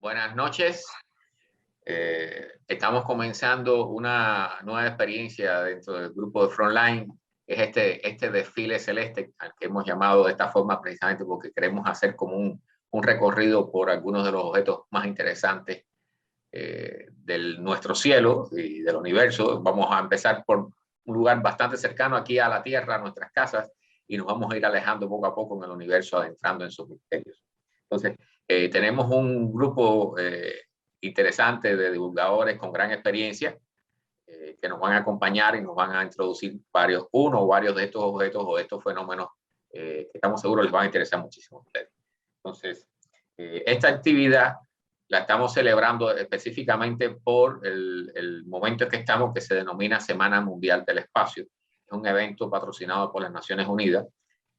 Buenas noches. Estamos comenzando una nueva experiencia dentro del grupo de Frontline. Es este desfile celeste al que hemos llamado de esta forma precisamente porque queremos hacer como un recorrido por algunos de los objetos más interesantes de nuestro cielo y del universo. Vamos a empezar por un lugar bastante cercano aquí a la Tierra, a nuestras casas, y nos vamos a ir alejando poco a poco en el universo, adentrando en sus misterios. Entonces, tenemos un grupo interesante de divulgadores con gran experiencia que nos van a acompañar y nos van a introducir uno o varios de estos objetos o de estos fenómenos que estamos seguros les van a interesar muchísimo a ustedes. Entonces, esta actividad la estamos celebrando específicamente por el momento en que estamos, que se denomina Semana Mundial del Espacio. Es un evento patrocinado por las Naciones Unidas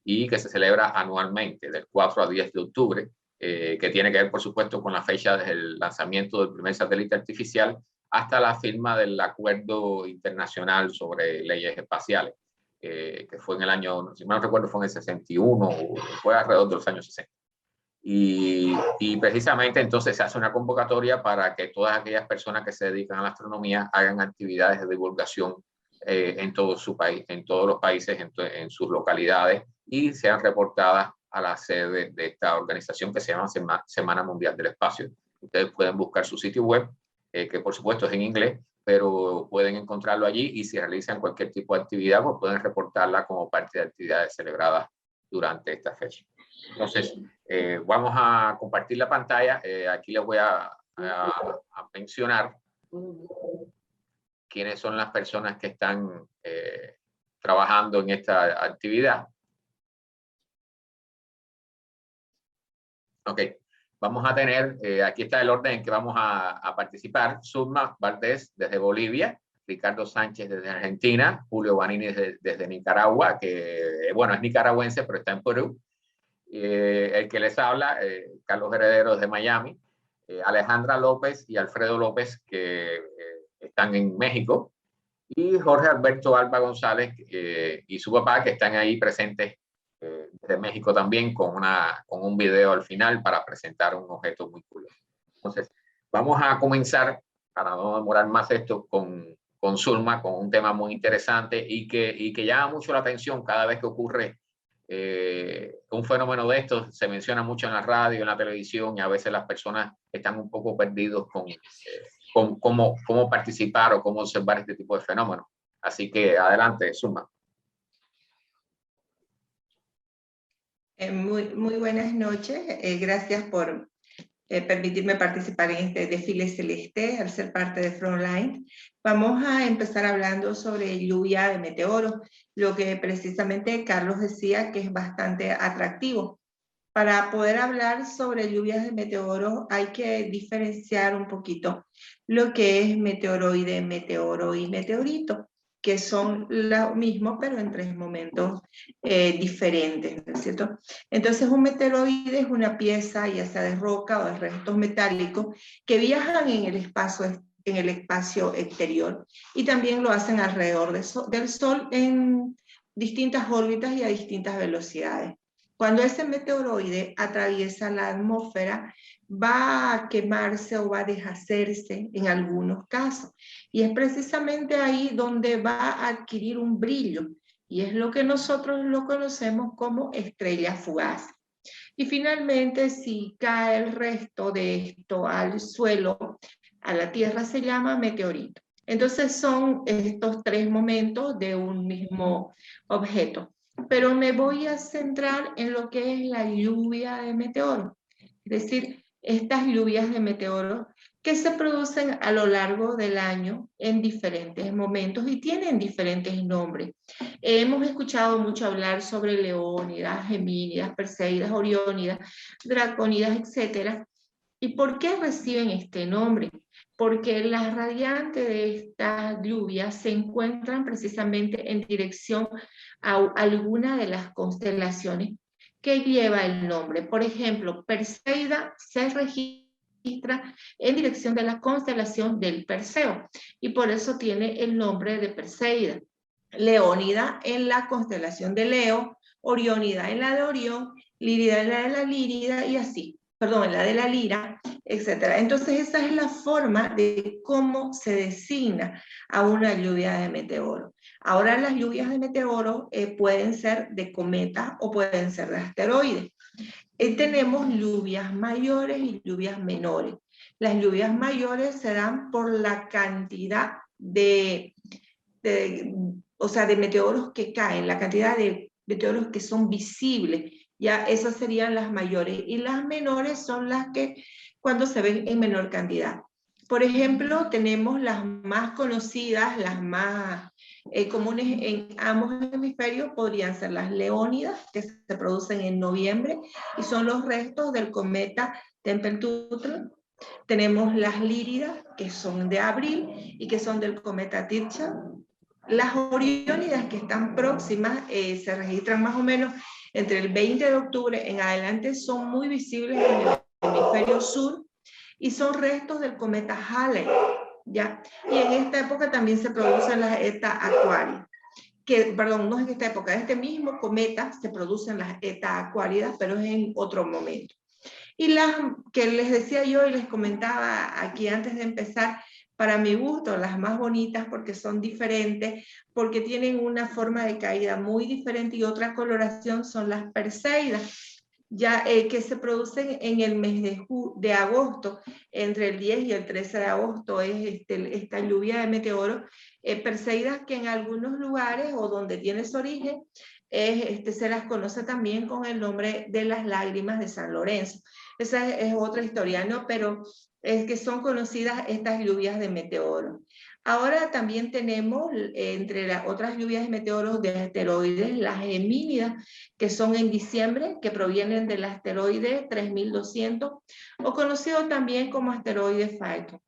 y que se celebra anualmente, del 4 al 10 de octubre, que tiene que ver, por supuesto, con la fecha del lanzamiento del primer satélite artificial hasta la firma del Acuerdo Internacional sobre Leyes Espaciales, que fue en el año, si mal no recuerdo, fue en el 61, o fue alrededor de los años 60. Y precisamente entonces se hace una convocatoria para que todas aquellas personas que se dedican a la astronomía hagan actividades de divulgación en todo su país, en todos los países, en sus localidades, y sean reportadas a la sede de esta organización que se llama Semana Mundial del Espacio. Ustedes pueden buscar su sitio web, que por supuesto es en inglés, pero pueden encontrarlo allí, y si realizan cualquier tipo de actividad, pues pueden reportarla como parte de actividades celebradas durante esta fecha. Entonces, vamos a compartir la pantalla. Aquí les voy a mencionar quiénes son las personas que están trabajando en esta actividad. Ok, vamos a tener, aquí está el orden en que vamos a participar. Zulma Valdés desde Bolivia, Ricardo Sánchez desde Argentina, Julio Vanini desde Nicaragua, que bueno, es nicaragüense pero está en Perú. El que les habla, Carlos Heredero desde Miami, Alejandra López y Alfredo López, que están en México, y Jorge Alberto Alba González y su papá, que están ahí presentes desde México también, con un video al final para presentar un objeto muy curioso. Entonces, vamos a comenzar, para no demorar más esto, con Zulma, con un tema muy interesante y que llama mucho la atención cada vez que ocurre un fenómeno de estos. Se menciona mucho en la radio, en la televisión, y a veces las personas están un poco perdidos con cómo participar o cómo observar este tipo de fenómenos. Así que adelante, Zulma. Muy buenas noches. Gracias por permitirme participar en este desfile celeste al ser parte de Frontline. Vamos a empezar hablando sobre lluvia de meteoros, lo que precisamente Carlos decía que es bastante atractivo. Para poder hablar sobre lluvias de meteoros hay que diferenciar un poquito lo que es meteoroide, meteoro y meteorito, que son lo mismo pero en tres momentos diferentes, ¿no es cierto? Entonces un meteoroide es una pieza ya sea de roca o de restos metálicos que viajan en el espacio exterior y también lo hacen alrededor del Sol en distintas órbitas y a distintas velocidades. Cuando ese meteoroide atraviesa la atmósfera, va a quemarse o va a deshacerse en algunos casos. Y es precisamente ahí donde va a adquirir un brillo. Y es lo que nosotros lo conocemos como estrella fugaz. Y finalmente, si cae el resto de esto al suelo, a la Tierra, se llama meteorito. Entonces son estos tres momentos de un mismo objeto. Pero me voy a centrar en lo que es la lluvia de meteoros. Es decir, estas lluvias de meteoros que se producen a lo largo del año en diferentes momentos y tienen diferentes nombres. Hemos escuchado mucho hablar sobre Leónidas, Gemínidas, Perseidas, Oriónidas, Dracónidas, etc. ¿Y por qué reciben este nombre? Porque las radiantes de estas lluvias se encuentran precisamente en dirección a alguna de las constelaciones que lleva el nombre. Por ejemplo, Perseida se registra en dirección de la constelación del Perseo y por eso tiene el nombre de Perseida. Leónida en la constelación de Leo, Oriónida en la de Orión, Lírida en la de la Lírida y así. perdón, la de la lira, etcétera. Entonces esa es la forma de cómo se designa a una lluvia de meteoro. Ahora las lluvias de meteoro pueden ser de cometas o pueden ser de asteroides. Tenemos lluvias mayores y lluvias menores. Las lluvias mayores se dan por la cantidad o sea, de meteoros que caen, la cantidad de meteoros que son visibles. Ya esas serían las mayores. Y las menores son las que cuando se ven en menor cantidad. Por ejemplo, tenemos las más conocidas, las más comunes en ambos hemisferios, podrían ser las leónidas, que se producen en noviembre, y son los restos del cometa Tempel-Tuttle. Tenemos las líridas, que son de abril, y que son del cometa Tirchal. Las oriónidas, que están próximas, se registran más o menos entre el 20 de octubre en adelante, son muy visibles en el hemisferio sur, y son restos del cometa Halley, ¿ya? Y en esta época también se producen las Eta Aquarias, perdón, no es en esta época, este mismo cometa se producen las Eta Aquaridas, pero es en otro momento. Y las que les decía yo y les comentaba aquí antes de empezar, para mi gusto, las más bonitas porque son diferentes, porque tienen una forma de caída muy diferente y otra coloración, son las Perseidas, ya que se producen en el mes de agosto, entre el 10 y el 13 de agosto es esta lluvia de meteoros, Perseidas, que en algunos lugares o donde tiene su origen, se las conoce también con el nombre de las lágrimas de San Lorenzo. Esa es otra historia, ¿no? Pero es que son conocidas estas lluvias de meteoros. Ahora también tenemos, entre las otras lluvias de meteoros de asteroides, las gemínidas, que son en diciembre, que provienen del asteroide 3200, o conocido también como asteroide Phaeton.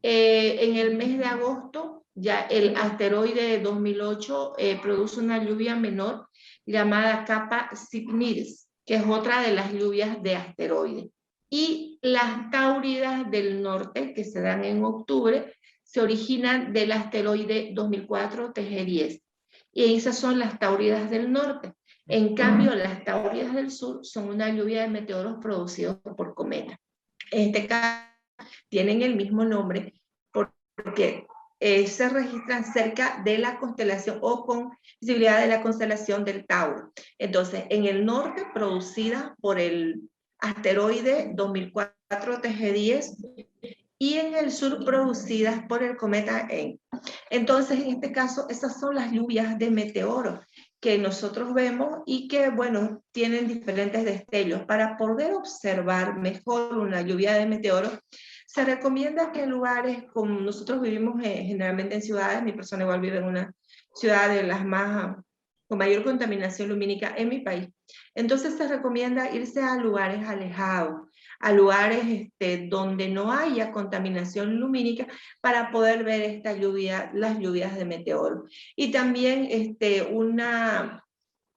En el mes de agosto, ya el asteroide 2008 produce una lluvia menor llamada Kappa Cygniris, que es otra de las lluvias de asteroides. Y las Táuridas del norte, que se dan en octubre, se originan del asteroide 2004 TG10. Y esas son las Táuridas del norte. En cambio, las Táuridas del sur son una lluvia de meteoros producidos por cometas. En este caso, tienen el mismo nombre porque se registran cerca de la constelación o con visibilidad de la constelación del Tauro. Entonces, en el norte, producida por el asteroide 2004 TG10, y en el sur producidas por el cometa Encke. Entonces, en este caso, esas son las lluvias de meteoros que nosotros vemos y que, bueno, tienen diferentes destellos. Para poder observar mejor una lluvia de meteoros, se recomienda que en lugares como nosotros vivimos generalmente en ciudades, mi persona igual vive en una ciudad de las más con mayor contaminación lumínica en mi país. Entonces se recomienda irse a lugares alejados, a lugares donde no haya contaminación lumínica para poder ver esta lluvia, las lluvias de meteoros. Y también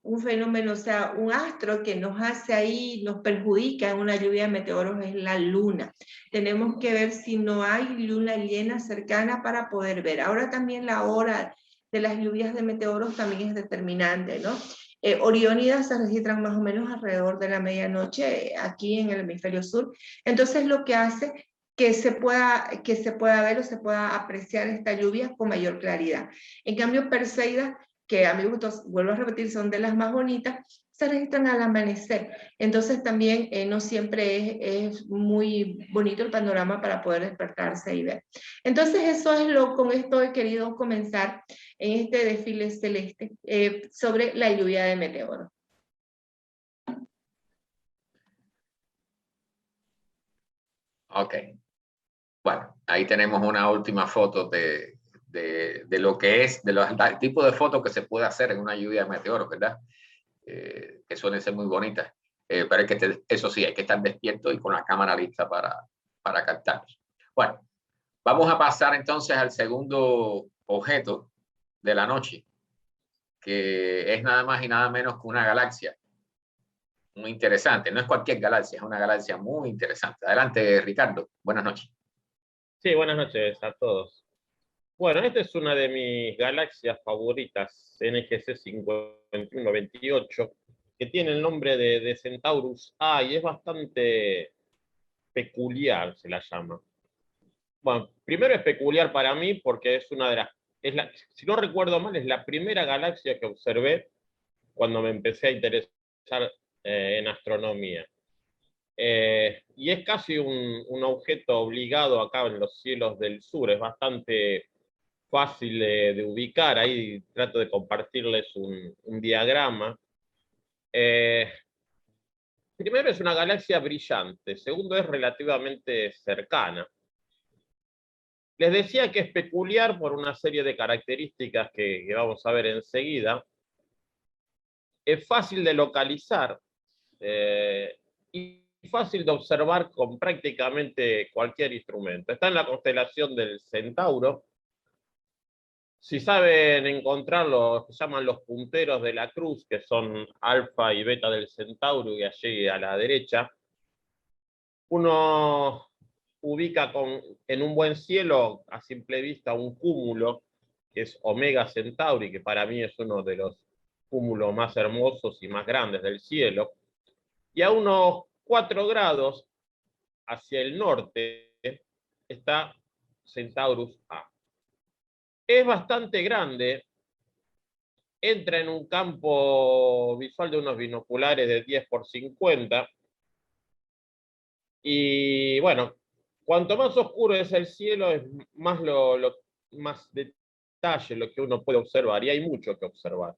un fenómeno, o sea, un astro que nos hace ahí, nos perjudica en una lluvia de meteoros es la luna. Tenemos que ver si no hay luna llena cercana para poder ver. Ahora también la hora de las lluvias de meteoros también es determinante, ¿no? Oriónidas se registran más o menos alrededor de la medianoche aquí en el hemisferio sur. Entonces lo que hace que se pueda ver o se pueda apreciar esta lluvia con mayor claridad. En cambio, Perseidas, que a mi gusto, vuelvo a repetir, son de las más bonitas, se registran al amanecer. Entonces también no siempre es muy bonito el panorama para poder despertarse y ver. Entonces eso es con esto he querido comenzar en este desfile celeste sobre la lluvia de meteoros. Ok. Bueno, ahí tenemos una última foto de lo que es, de los tipos de fotos que se puede hacer en una lluvia de meteoros, ¿verdad? Que suelen ser muy bonitas. Pero hay que eso sí, hay que estar despierto y con la cámara lista para captarlos. Bueno, vamos a pasar entonces al segundo objeto de la noche, que es nada más y nada menos que una galaxia muy interesante. No es cualquier galaxia, es una galaxia muy interesante. Adelante, Ricardo. Buenas noches. Sí, buenas noches a todos. Bueno, esta es una de mis galaxias favoritas, NGC 5128, que tiene el nombre de Centaurus A y es bastante peculiar, se la llama. Bueno, primero es peculiar para mí porque es una de las, si no recuerdo mal, es la primera galaxia que observé cuando me empecé a interesar en astronomía. Y es casi un objeto obligado acá en los cielos del sur, es bastante fácil de ubicar, ahí trato de compartirles un diagrama. Primero es una galaxia brillante, segundo es relativamente cercana. Les decía que es peculiar por una serie de características que vamos a ver enseguida. Es fácil de localizar y fácil de observar con prácticamente cualquier instrumento. Está en la constelación del Centauro. Si saben encontrarlo, se llaman los punteros de la cruz, que son alfa y beta del Centauro, y allí a la derecha, uno ubica en un buen cielo, a simple vista, un cúmulo, que es Omega Centauri, que para mí es uno de los cúmulos más hermosos y más grandes del cielo, y a unos 4 grados hacia el norte está Centaurus A. Es bastante grande, entra en un campo visual de unos binoculares de 10 por 50, y bueno, cuanto más oscuro es el cielo, es más más detalle lo que uno puede observar, y hay mucho que observar.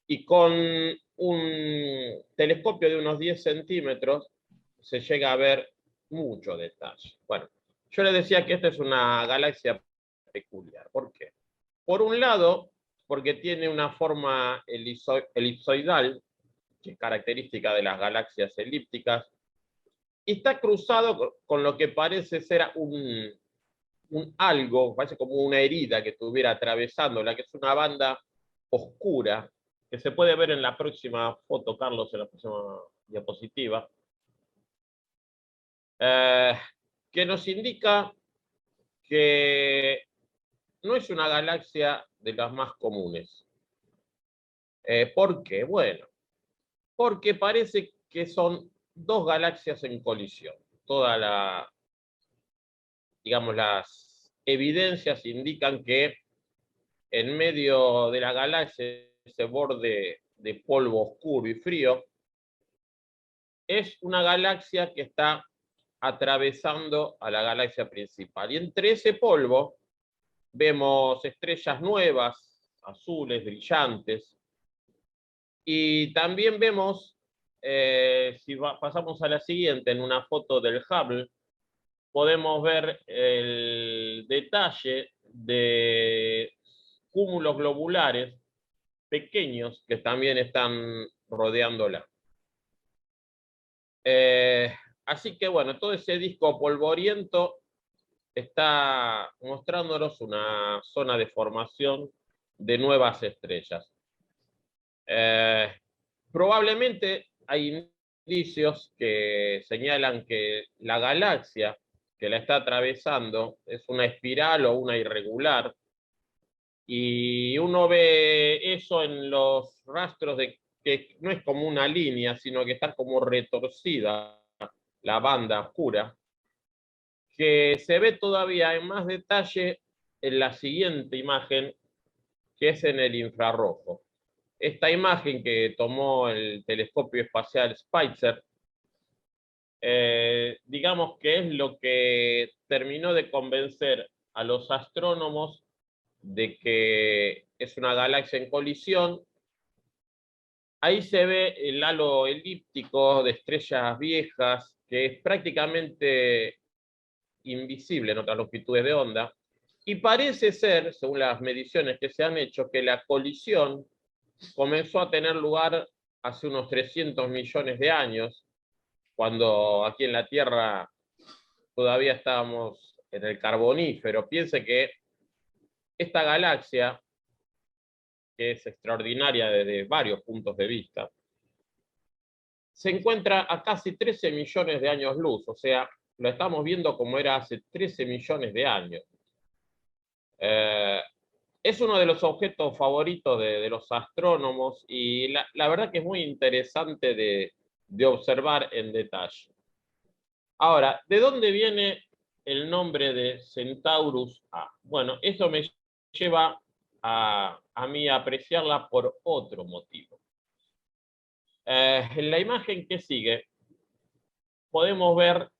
Y con un telescopio de unos 10 centímetros se llega a ver mucho detalle. Bueno, yo les decía que esta es una galaxia peculiar. ¿Por qué? Por un lado, porque tiene una forma elipsoidal, que es característica de las galaxias elípticas, y está cruzado con lo que parece ser un algo, parece como una herida que estuviera atravesándola, que es una banda oscura, que se puede ver en la próxima foto, Carlos, en la próxima diapositiva, que nos indica que no es una galaxia de las más comunes. ¿Por qué? Bueno, porque parece que son dos galaxias en colisión. Digamos, las evidencias indican que en medio de la galaxia, ese borde de polvo oscuro y frío, es una galaxia que está atravesando a la galaxia principal. Y entre ese polvo vemos estrellas nuevas, azules, brillantes, y también vemos, si pasamos a la siguiente, en una foto del Hubble, podemos ver el detalle de cúmulos globulares pequeños que también están rodeándola. Así que bueno, todo ese disco polvoriento está mostrándonos una zona de formación de nuevas estrellas. Probablemente hay indicios que señalan que la galaxia que la está atravesando es una espiral o una irregular, y uno ve eso en los rastros de que no es como una línea, sino que está como retorcida la banda oscura, que se ve todavía en más detalle en la siguiente imagen, que es en el infrarrojo. Esta imagen que tomó el telescopio espacial Spitzer, digamos que es lo que terminó de convencer a los astrónomos de que es una galaxia en colisión. Ahí se ve el halo elíptico de estrellas viejas, que es prácticamente invisible en otras longitudes de onda, y parece ser, según las mediciones que se han hecho, que la colisión comenzó a tener lugar hace unos 300 millones de años, cuando aquí en la Tierra todavía estábamos en el Carbonífero. Piense que esta galaxia, que es extraordinaria desde varios puntos de vista, se encuentra a casi 13 millones de años luz, o sea, lo estamos viendo como era hace 13 millones de años. Es uno de los objetos favoritos de los astrónomos, y la verdad que es muy interesante de observar en detalle. Ahora, ¿de dónde viene el nombre de Centaurus A? Bueno, eso me lleva a mí a apreciarla por otro motivo. En la imagen que sigue podemos ver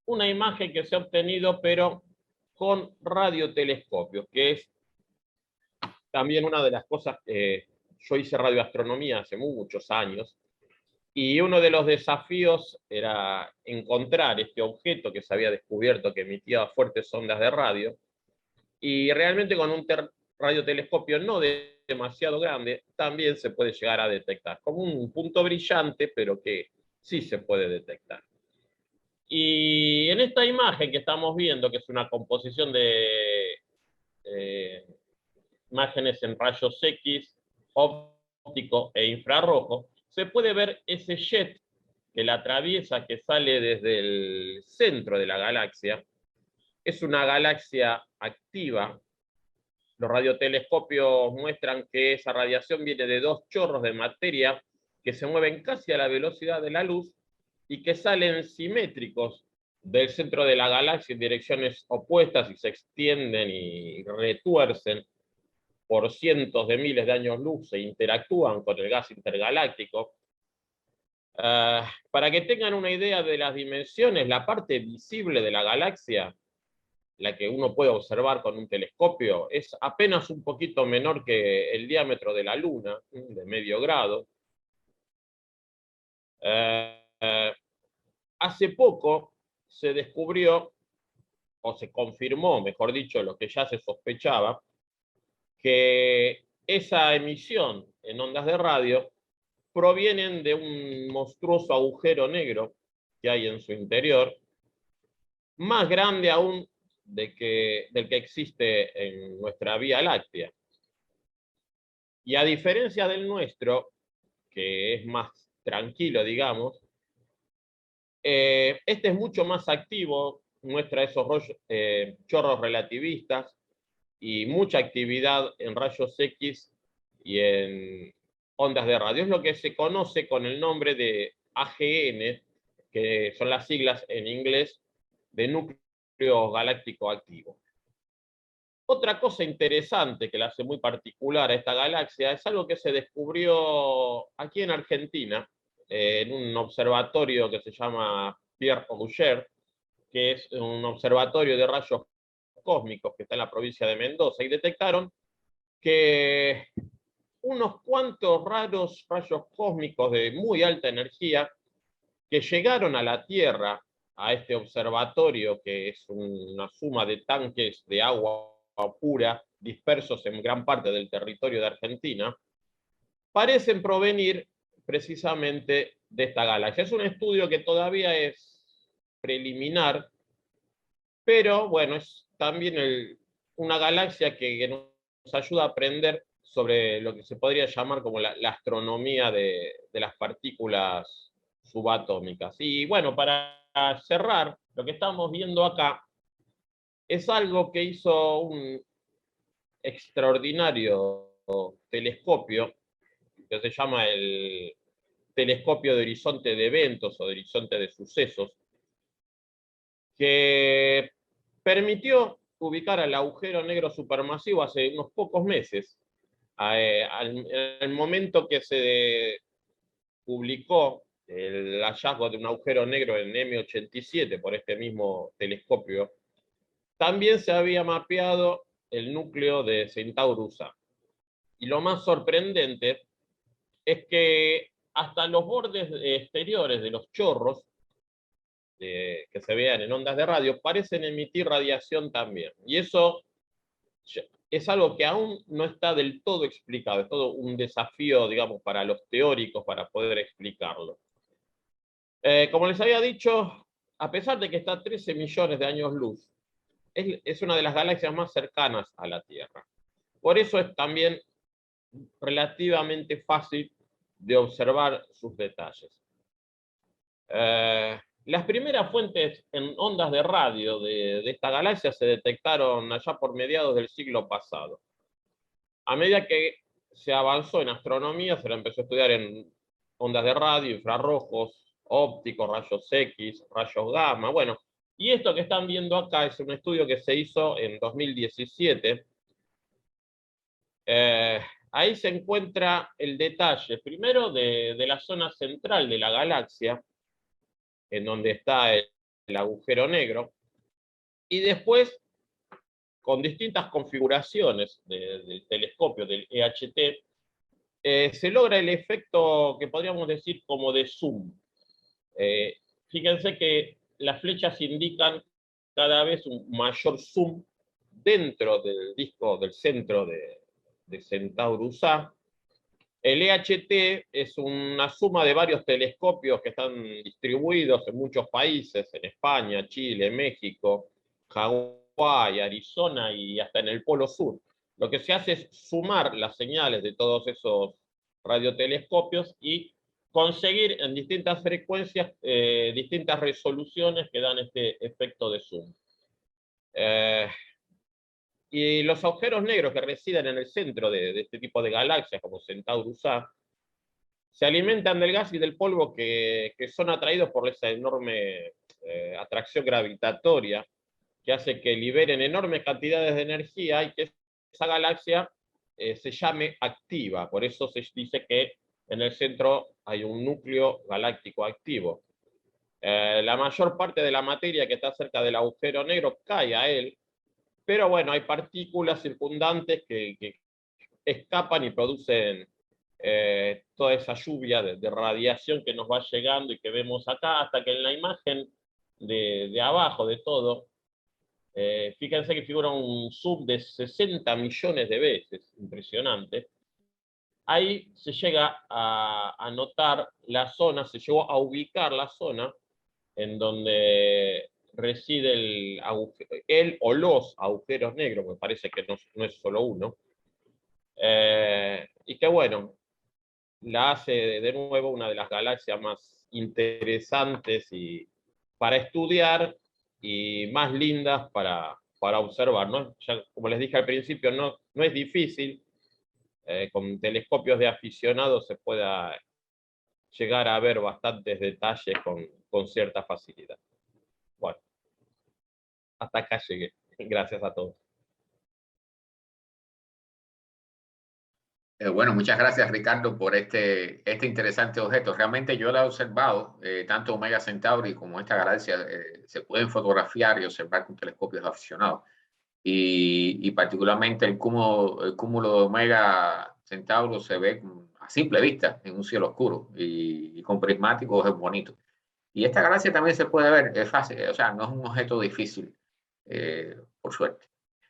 una imagen que se ha obtenido, pero con radiotelescopios, que es también una de las cosas que yo hice radioastronomía hace muchos años, y uno de los desafíos era encontrar este objeto que se había descubierto que emitía fuertes ondas de radio, y realmente con un radiotelescopio no demasiado grande también se puede llegar a detectar, como un punto brillante, pero que sí se puede detectar. Y en esta imagen que estamos viendo, que es una composición de imágenes en rayos X, óptico e infrarrojo, se puede ver ese jet que la atraviesa, que sale desde el centro de la galaxia. Es una galaxia activa. Los radiotelescopios muestran que esa radiación viene de dos chorros de materia que se mueven casi a la velocidad de la luz y que salen simétricos del centro de la galaxia en direcciones opuestas y se extienden y retuercen por cientos de miles de años luz e interactúan con el gas intergaláctico. Para que tengan una idea de las dimensiones, la parte visible de la galaxia, la que uno puede observar con un telescopio, es apenas un poquito menor que el diámetro de la Luna, de medio grado. Hace poco se descubrió, o se confirmó, mejor dicho, lo que ya se sospechaba, que esa emisión en ondas de radio provienen de un monstruoso agujero negro que hay en su interior, más grande aún del que existe en nuestra Vía Láctea. Y a diferencia del nuestro, que es más tranquilo, digamos, este es mucho más activo, muestra esos chorros relativistas y mucha actividad en rayos X y en ondas de radio. Es lo que se conoce con el nombre de AGN, que son las siglas en inglés de núcleo galáctico activo. Otra cosa interesante que la hace muy particular a esta galaxia es algo que se descubrió aquí en Argentina, en un observatorio que se llama Pierre Auger, que es un observatorio de rayos cósmicos que está en la provincia de Mendoza, y detectaron que unos cuantos raros rayos cósmicos de muy alta energía que llegaron a la Tierra, a este observatorio, que es una suma de tanques de agua pura dispersos en gran parte del territorio de Argentina, parecen provenir precisamente de esta galaxia. Es un estudio que todavía es preliminar, pero bueno, es también una galaxia que nos ayuda a aprender sobre lo que se podría llamar como la astronomía de las partículas subatómicas. Y bueno, para cerrar, lo que estamos viendo acá es algo que hizo un extraordinario telescopio que se llama el telescopio de horizonte de eventos o de horizonte de sucesos, que permitió ubicar al agujero negro supermasivo hace unos pocos meses. En el momento que se publicó el hallazgo de un agujero negro en M87 por este mismo telescopio, también se había mapeado el núcleo de Centaurus A. Y lo más sorprendente es que hasta los bordes exteriores de los chorros que se vean en ondas de radio parecen emitir radiación también. Y eso es algo que aún no está del todo explicado. Es todo un desafío, digamos, para los teóricos para poder explicarlo. Como les había dicho, a pesar de que está a 13 millones de años luz, es una de las galaxias más cercanas a la Tierra. Por eso es también relativamente fácil de observar sus detalles. Las primeras fuentes en ondas de radio de esta galaxia se detectaron allá por mediados del siglo pasado. A medida que se avanzó en astronomía, se la empezó a estudiar en ondas de radio, infrarrojos, ópticos, rayos X, rayos gamma. Bueno, y esto que están viendo acá es un estudio que se hizo en 2017. Ahí se encuentra el detalle, primero de la zona central de la galaxia, en donde está el agujero negro, y después, con distintas configuraciones del telescopio, del EHT, se logra el efecto que podríamos decir como de zoom. Fíjense que las flechas indican cada vez un mayor zoom dentro del disco del centro de Centaurus A. El EHT es una suma de varios telescopios que están distribuidos en muchos países, en España, Chile, México, Hawái, Arizona y hasta en el Polo Sur. Lo que se hace es sumar las señales de todos esos radiotelescopios y conseguir en distintas frecuencias, distintas resoluciones que dan este efecto de zoom. Y los agujeros negros que residen en el centro de este tipo de galaxias, como Centaurus A, se alimentan del gas y del polvo que son atraídos por esa enorme atracción gravitatoria que hace que liberen enormes cantidades de energía y que esa galaxia se llame activa. Por eso se dice que en el centro hay un núcleo galáctico activo. La mayor parte de la materia que está cerca del agujero negro cae a él, pero bueno, hay partículas circundantes que escapan y producen toda esa lluvia de radiación que nos va llegando y que vemos acá, hasta que en la imagen de abajo de todo, fíjense que figura un zoom de 60 millones de veces, impresionante. Ahí se llega a notar la zona, se llegó a ubicar la zona en donde reside el o los agujeros negros, me parece que no es solo uno, y que bueno, la hace de nuevo una de las galaxias más interesantes y para estudiar y más lindas para observar, ¿no? Ya, como les dije al principio, no es difícil, con telescopios de aficionados se pueda llegar a ver bastantes detalles con cierta facilidad. Bueno, hasta acá llegué. Gracias a todos. Bueno, muchas gracias, Ricardo, por este interesante objeto. Realmente yo lo he observado, tanto Omega Centauri como esta galaxia se pueden fotografiar y observar con telescopios aficionados. Y particularmente el cúmulo de Omega Centauro se ve a simple vista en un cielo oscuro y con prismáticos es bonito. Y esta galaxia también se puede ver, es fácil, o sea, no es un objeto difícil, por suerte.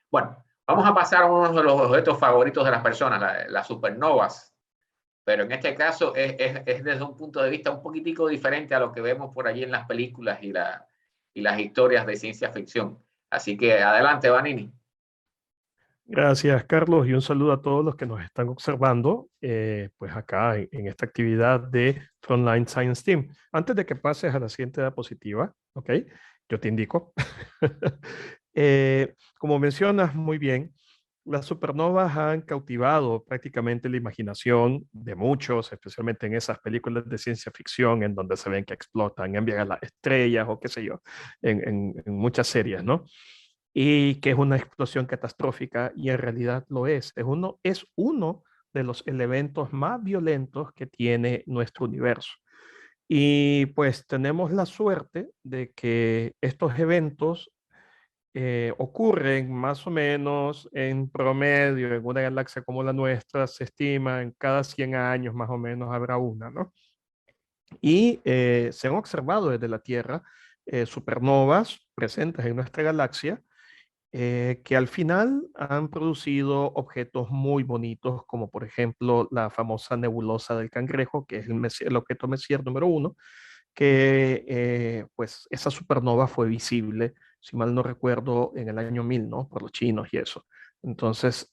Bueno, vamos a pasar a uno de los objetos favoritos de las personas, las supernovas. Pero en este caso es desde un punto de vista un poquitico diferente a lo que vemos por allí en las películas y las historias de ciencia ficción. Así que adelante, Vanini. Gracias, Carlos, y un saludo a todos los que nos están observando, pues acá en esta actividad de Frontline Science Team. Antes de que pases a la siguiente diapositiva, ¿ok? Yo te indico. Como mencionas muy bien, las supernovas han cautivado prácticamente la imaginación de muchos, especialmente en esas películas de ciencia ficción en donde se ven que explotan, envían a las estrellas o qué sé yo, en muchas series, ¿no? Y que es una explosión catastrófica, y en realidad lo es. Es uno de los elementos más violentos que tiene nuestro universo. Y pues tenemos la suerte de que estos eventos ocurren más o menos en promedio en una galaxia como la nuestra, se estima en cada 100 años más o menos habrá una, ¿no? Y se han observado desde la Tierra supernovas presentes en nuestra galaxia, que al final han producido objetos muy bonitos, como por ejemplo la famosa nebulosa del Cangrejo, que es el objeto Messier número 1, que pues esa supernova fue visible, si mal no recuerdo, en el año 1000, ¿no? Por los chinos y eso. Entonces,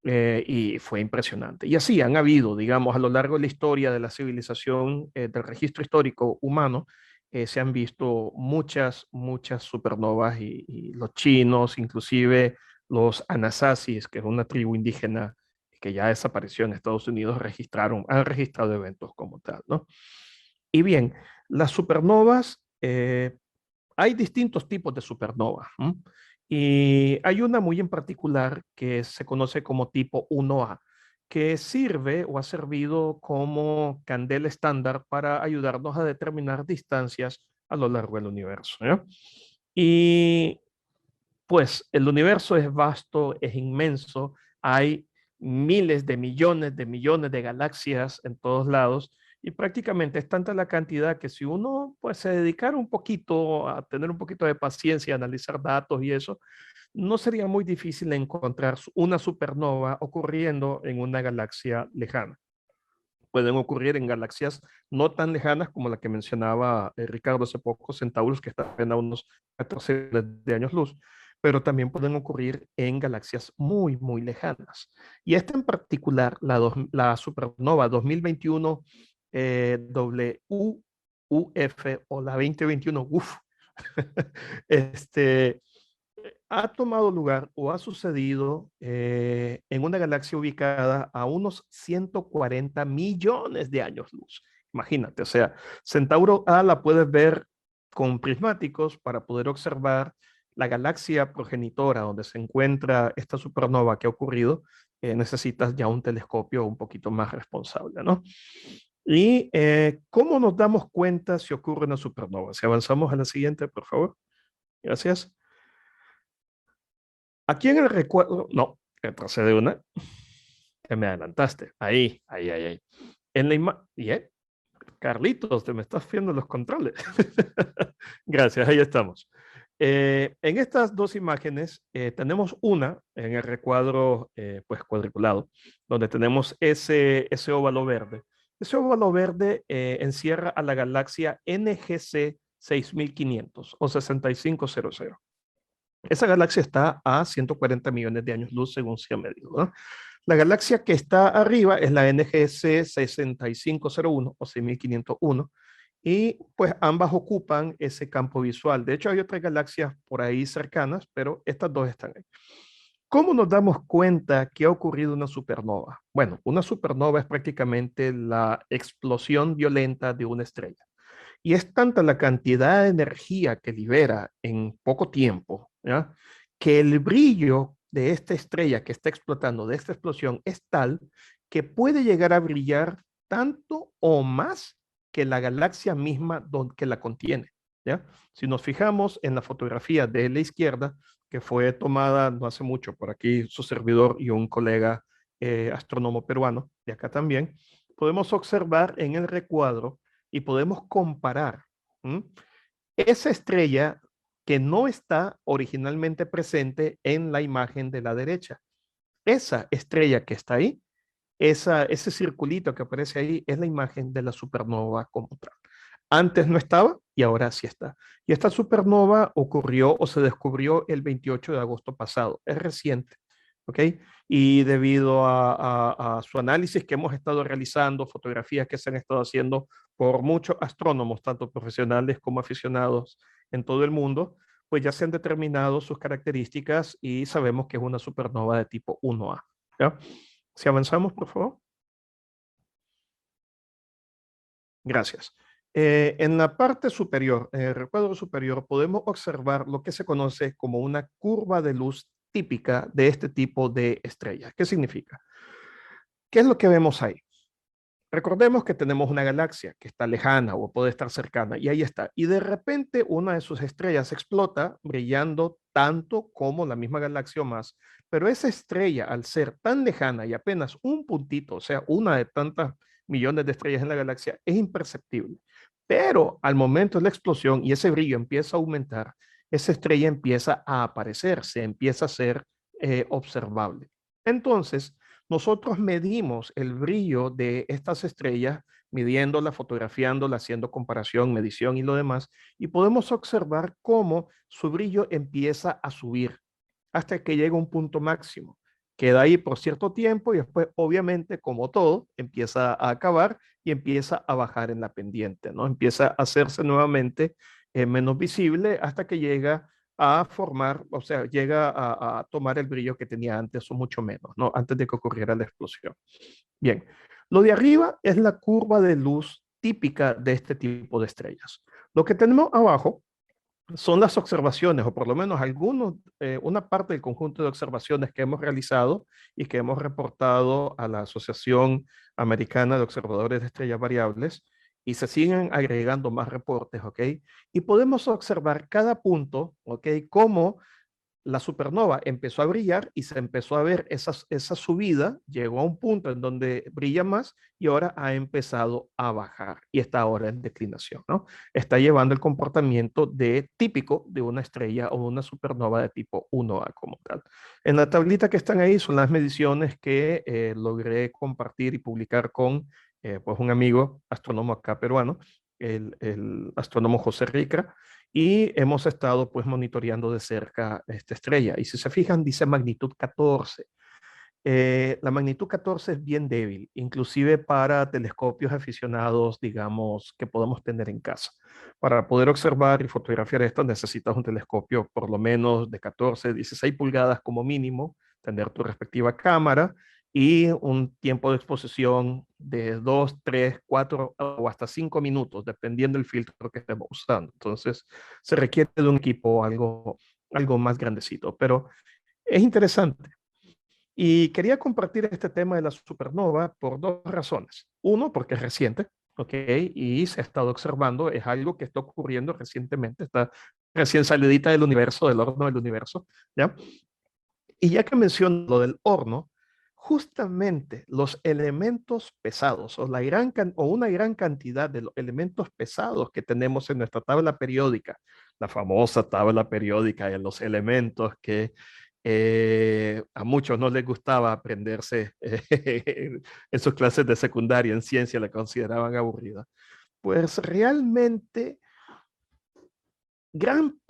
y fue impresionante. Y así han habido, digamos, a lo largo de la historia de la civilización, del registro histórico humano, se han visto muchas supernovas, y los chinos, inclusive los Anasazis, que es una tribu indígena que ya desapareció en Estados Unidos, han registrado eventos como tal, ¿no? Y bien, las supernovas, hay distintos tipos de supernovas. Y hay una muy en particular que se conoce como tipo 1A, que sirve o ha servido como candela estándar para ayudarnos a determinar distancias a lo largo del universo, ¿ya? Y pues el universo es vasto, es inmenso, hay miles de millones de galaxias en todos lados y prácticamente es tanta la cantidad que si uno pues se dedicara un poquito a tener un poquito de paciencia, a analizar datos y eso, no sería muy difícil encontrar una supernova ocurriendo en una galaxia lejana. Pueden ocurrir en galaxias no tan lejanas como la que mencionaba Ricardo hace poco, Centaurus, que está apenas a unos 14 de años luz, pero también pueden ocurrir en galaxias muy, muy lejanas. Y esta en particular, la supernova 2021 WUF o la 2021 WUF, ha tomado lugar o ha sucedido en una galaxia ubicada a unos 140 millones de años luz. Imagínate, o sea, Centauro A la puedes ver con prismáticos para poder observar la galaxia progenitora donde se encuentra esta supernova que ha ocurrido. Necesitas ya un telescopio un poquito más responsable, ¿no? Y ¿cómo nos damos cuenta si ocurre una supernova? Si avanzamos a la siguiente, por favor. Gracias. Aquí en el recuadro, no, retrocede una, que me adelantaste. Ahí. En la imagen, Carlitos, te me estás viendo los controles. Gracias, ahí estamos. En estas dos imágenes tenemos una en el recuadro pues cuadriculado, donde tenemos ese óvalo verde. Ese óvalo verde encierra a la galaxia NGC 6500 o 6500. Esa galaxia está a 140 millones de años luz según se ha medido, ¿no? La galaxia que está arriba es la NGC 6501 o 6501 y pues ambas ocupan ese campo visual. De hecho hay otras galaxias por ahí cercanas, pero estas dos están ahí. ¿Cómo nos damos cuenta que ha ocurrido una supernova? Bueno, una supernova es prácticamente la explosión violenta de una estrella. Y es tanta la cantidad de energía que libera en poco tiempo, ¿ya? Que el brillo de esta estrella que está explotando, de esta explosión, es tal que puede llegar a brillar tanto o más que la galaxia misma que la contiene, ¿ya? Si nos fijamos en la fotografía de la izquierda, que fue tomada no hace mucho por aquí su servidor y un colega astrónomo peruano de acá también, podemos observar en el recuadro y podemos comparar esa estrella que no está originalmente presente en la imagen de la derecha. Esa estrella que está ahí, ese circulito que aparece ahí, es la imagen de la supernova como tal. Antes no estaba y ahora sí está. Y esta supernova ocurrió o se descubrió el 28 de agosto pasado. Es reciente. ¿Ok? Y debido a su análisis que hemos estado realizando, fotografías que se han estado haciendo por muchos astrónomos, tanto profesionales como aficionados en todo el mundo, pues ya se han determinado sus características y sabemos que es una supernova de tipo 1A. ¿Ya? Si avanzamos, por favor. Gracias. En la parte superior, en el recuadro superior, podemos observar lo que se conoce como una curva de luz típica de este tipo de estrellas. ¿Qué significa? ¿Qué es lo que vemos ahí? Recordemos que tenemos una galaxia que está lejana o puede estar cercana y ahí está. Y de repente una de sus estrellas explota brillando tanto como la misma galaxia o más. Pero esa estrella, al ser tan lejana y apenas un puntito, o sea, una de tantas millones de estrellas en la galaxia, es imperceptible. Pero al momento de la explosión y ese brillo empieza a aumentar, esa estrella empieza a aparecer, se empieza a ser observable. Entonces, nosotros medimos el brillo de estas estrellas, midiéndolas, fotografiándolas, haciendo comparación, medición y lo demás, y podemos observar cómo su brillo empieza a subir hasta que llega a un punto máximo. Queda ahí por cierto tiempo y después, obviamente, como todo, empieza a acabar y empieza a bajar en la pendiente, ¿no? Empieza a hacerse nuevamente menos visible hasta que llega a formar, o sea, llega a tomar el brillo que tenía antes o mucho menos, ¿no? Antes de que ocurriera la explosión. Bien, lo de arriba es la curva de luz típica de este tipo de estrellas. Lo que tenemos abajo son las observaciones, o por lo menos una parte del conjunto de observaciones que hemos realizado y que hemos reportado a la Asociación Americana de Observadores de Estrellas Variables, y se siguen agregando más reportes, ¿ok? Y podemos observar cada punto, ¿ok? Cómo la supernova empezó a brillar y se empezó a ver esa subida, llegó a un punto en donde brilla más y ahora ha empezado a bajar y está ahora en declinación, ¿no? Está llevando el comportamiento típico de una estrella o una supernova de tipo 1A como tal. En la tablita que están ahí son las mediciones que logré compartir y publicar con pues un amigo astrónomo acá peruano, el astrónomo José Ricra, y hemos estado pues monitoreando de cerca esta estrella. Y si se fijan, dice magnitud 14. La magnitud 14 es bien débil, inclusive para telescopios aficionados, digamos, que podemos tener en casa. Para poder observar y fotografiar esto necesitas un telescopio por lo menos de 14, 16 pulgadas como mínimo, tener tu respectiva cámara y un tiempo de exposición de 2, 3, 4 o hasta 5 minutos, dependiendo del filtro que estemos usando. Entonces, se requiere de un equipo algo más grandecito, pero es interesante. Y quería compartir este tema de la supernova por dos razones. Uno, porque es reciente, ¿ok? Y se ha estado observando, es algo que está ocurriendo recientemente, está recién salidita del universo, del horno del universo, ¿ya? Y ya que menciono lo del horno, justamente los elementos pesados o una gran cantidad de los elementos pesados que tenemos en nuestra tabla periódica, la famosa tabla periódica de los elementos que a muchos no les gustaba aprenderse en sus clases de secundaria en ciencia, la consideraban aburrida, pues realmente gran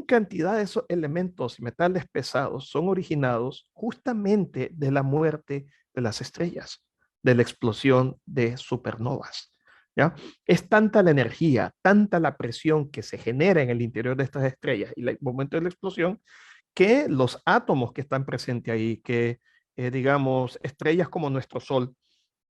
cantidad de esos elementos y metales pesados son originados justamente de la muerte de las estrellas, de la explosión de supernovas. ¿Ya? Es tanta la energía, tanta la presión que se genera en el interior de estas estrellas y el momento de la explosión, que los átomos que están presentes ahí, que digamos, estrellas como nuestro Sol,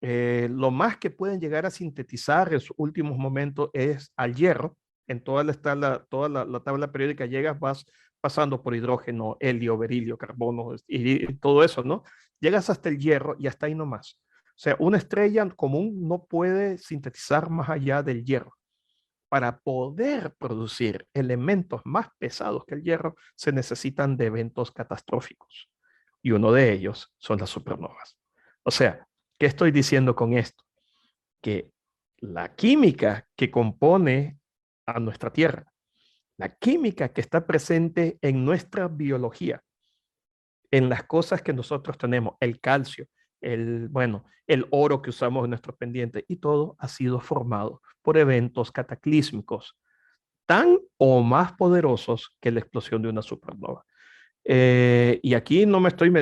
lo más que pueden llegar a sintetizar en sus últimos momentos es al hierro. En toda la tabla periódica vas pasando por hidrógeno, helio, berilio, carbono y todo eso, ¿no? Llegas hasta el hierro y hasta ahí nomás. O sea, una estrella común no puede sintetizar más allá del hierro. Para poder producir elementos más pesados que el hierro, se necesitan de eventos catastróficos. Y uno de ellos son las supernovas. O sea, ¿qué estoy diciendo con esto? Que la química que compone a nuestra Tierra, la química que está presente en nuestra biología, en las cosas que nosotros tenemos, el calcio, el oro que usamos en nuestros pendientes, y todo ha sido formado por eventos cataclísmicos tan o más poderosos que la explosión de una supernova. Y aquí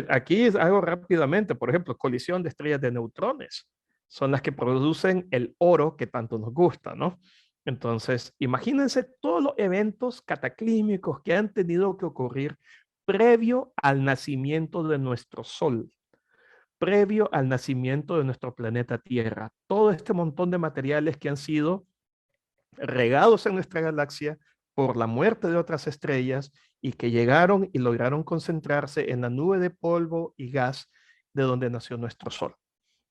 aquí hago rápidamente, por ejemplo, colisión de estrellas de neutrones. Son las que producen el oro que tanto nos gusta, ¿no? Entonces, imagínense todos los eventos cataclísmicos que han tenido que ocurrir previo al nacimiento de nuestro Sol, previo al nacimiento de nuestro planeta Tierra. Todo este montón de materiales que han sido regados en nuestra galaxia por la muerte de otras estrellas y que llegaron y lograron concentrarse en la nube de polvo y gas de donde nació nuestro Sol,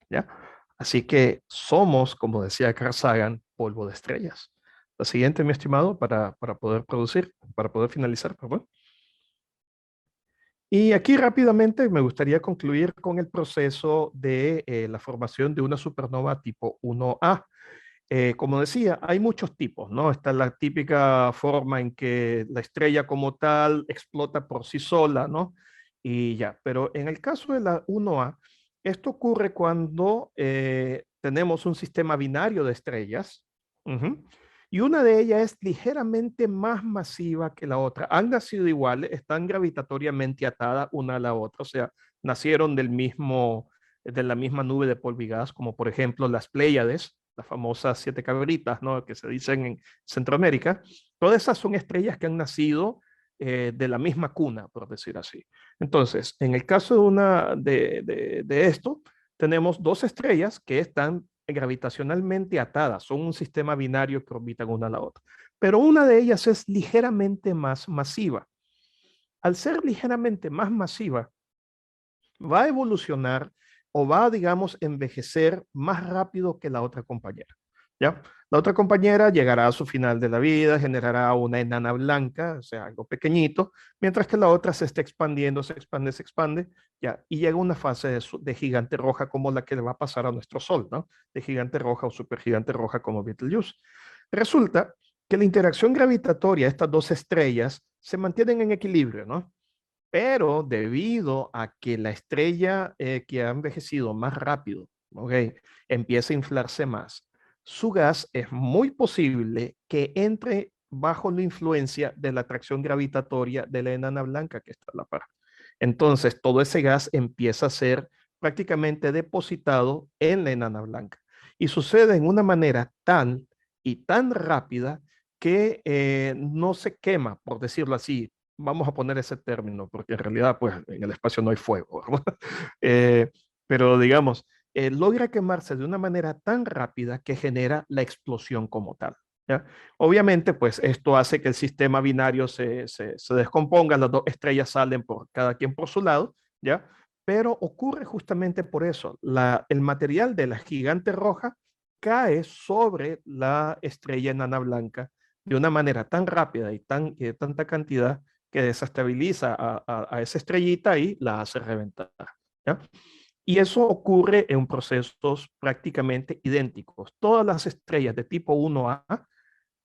¿ya? Así que somos, como decía Carl Sagan, polvo de estrellas. La siguiente, mi estimado, para poder finalizar, perdón. Y aquí rápidamente me gustaría concluir con el proceso de la formación de una supernova tipo 1A. Como decía, hay muchos tipos, ¿no? Está la típica forma en que la estrella como tal explota por sí sola, ¿no? Y ya, pero en el caso de la 1A, esto ocurre cuando tenemos un sistema binario de estrellas, y una de ellas es ligeramente más masiva que la otra. Han nacido iguales, están gravitatoriamente atadas una a la otra, o sea, nacieron de la misma nube de polvo y gas, como por ejemplo las Pléyades, las famosas 7 cabritas, ¿no? Que se dicen en Centroamérica. Todas esas son estrellas que han nacido de la misma cuna, por decir así. Entonces, en el caso de esto, tenemos dos estrellas que están gravitacionalmente atadas, son un sistema binario que orbitan una a la otra, pero una de ellas es ligeramente más masiva. Al ser ligeramente más masiva, va a evolucionar o va a, digamos, envejecer más rápido que la otra compañera. ¿Ya? La otra compañera llegará a su final de la vida, generará una enana blanca, o sea, algo pequeñito, mientras que la otra se está expandiendo, se expande, ¿ya? Y llega una fase de gigante roja como la que le va a pasar a nuestro Sol, ¿no? De gigante roja o supergigante roja como Betelgeuse. Resulta que la interacción gravitatoria de estas dos estrellas se mantienen en equilibrio, ¿no? Pero debido a que la estrella que ha envejecido más rápido, ¿okay? Empieza a inflarse más, su gas es muy posible que entre bajo la influencia de la atracción gravitatoria de la enana blanca que está a la par. Entonces, todo ese gas empieza a ser prácticamente depositado en la enana blanca. Y sucede en una manera tan y tan rápida que no se quema, por decirlo así. Vamos a poner ese término, porque en realidad, pues, en el espacio no hay fuego, ¿verdad? Pero digamos, logra quemarse de una manera tan rápida que genera la explosión como tal. ¿Ya? Obviamente, pues esto hace que el sistema binario se descomponga, las dos estrellas salen por cada quien por su lado, ¿ya? Pero ocurre justamente por eso. El material de la gigante roja cae sobre la estrella enana blanca de una manera tan rápida y tanta cantidad que desestabiliza a esa estrellita y la hace reventar. ¿Ya? Y eso ocurre en procesos prácticamente idénticos. Todas las estrellas de tipo 1A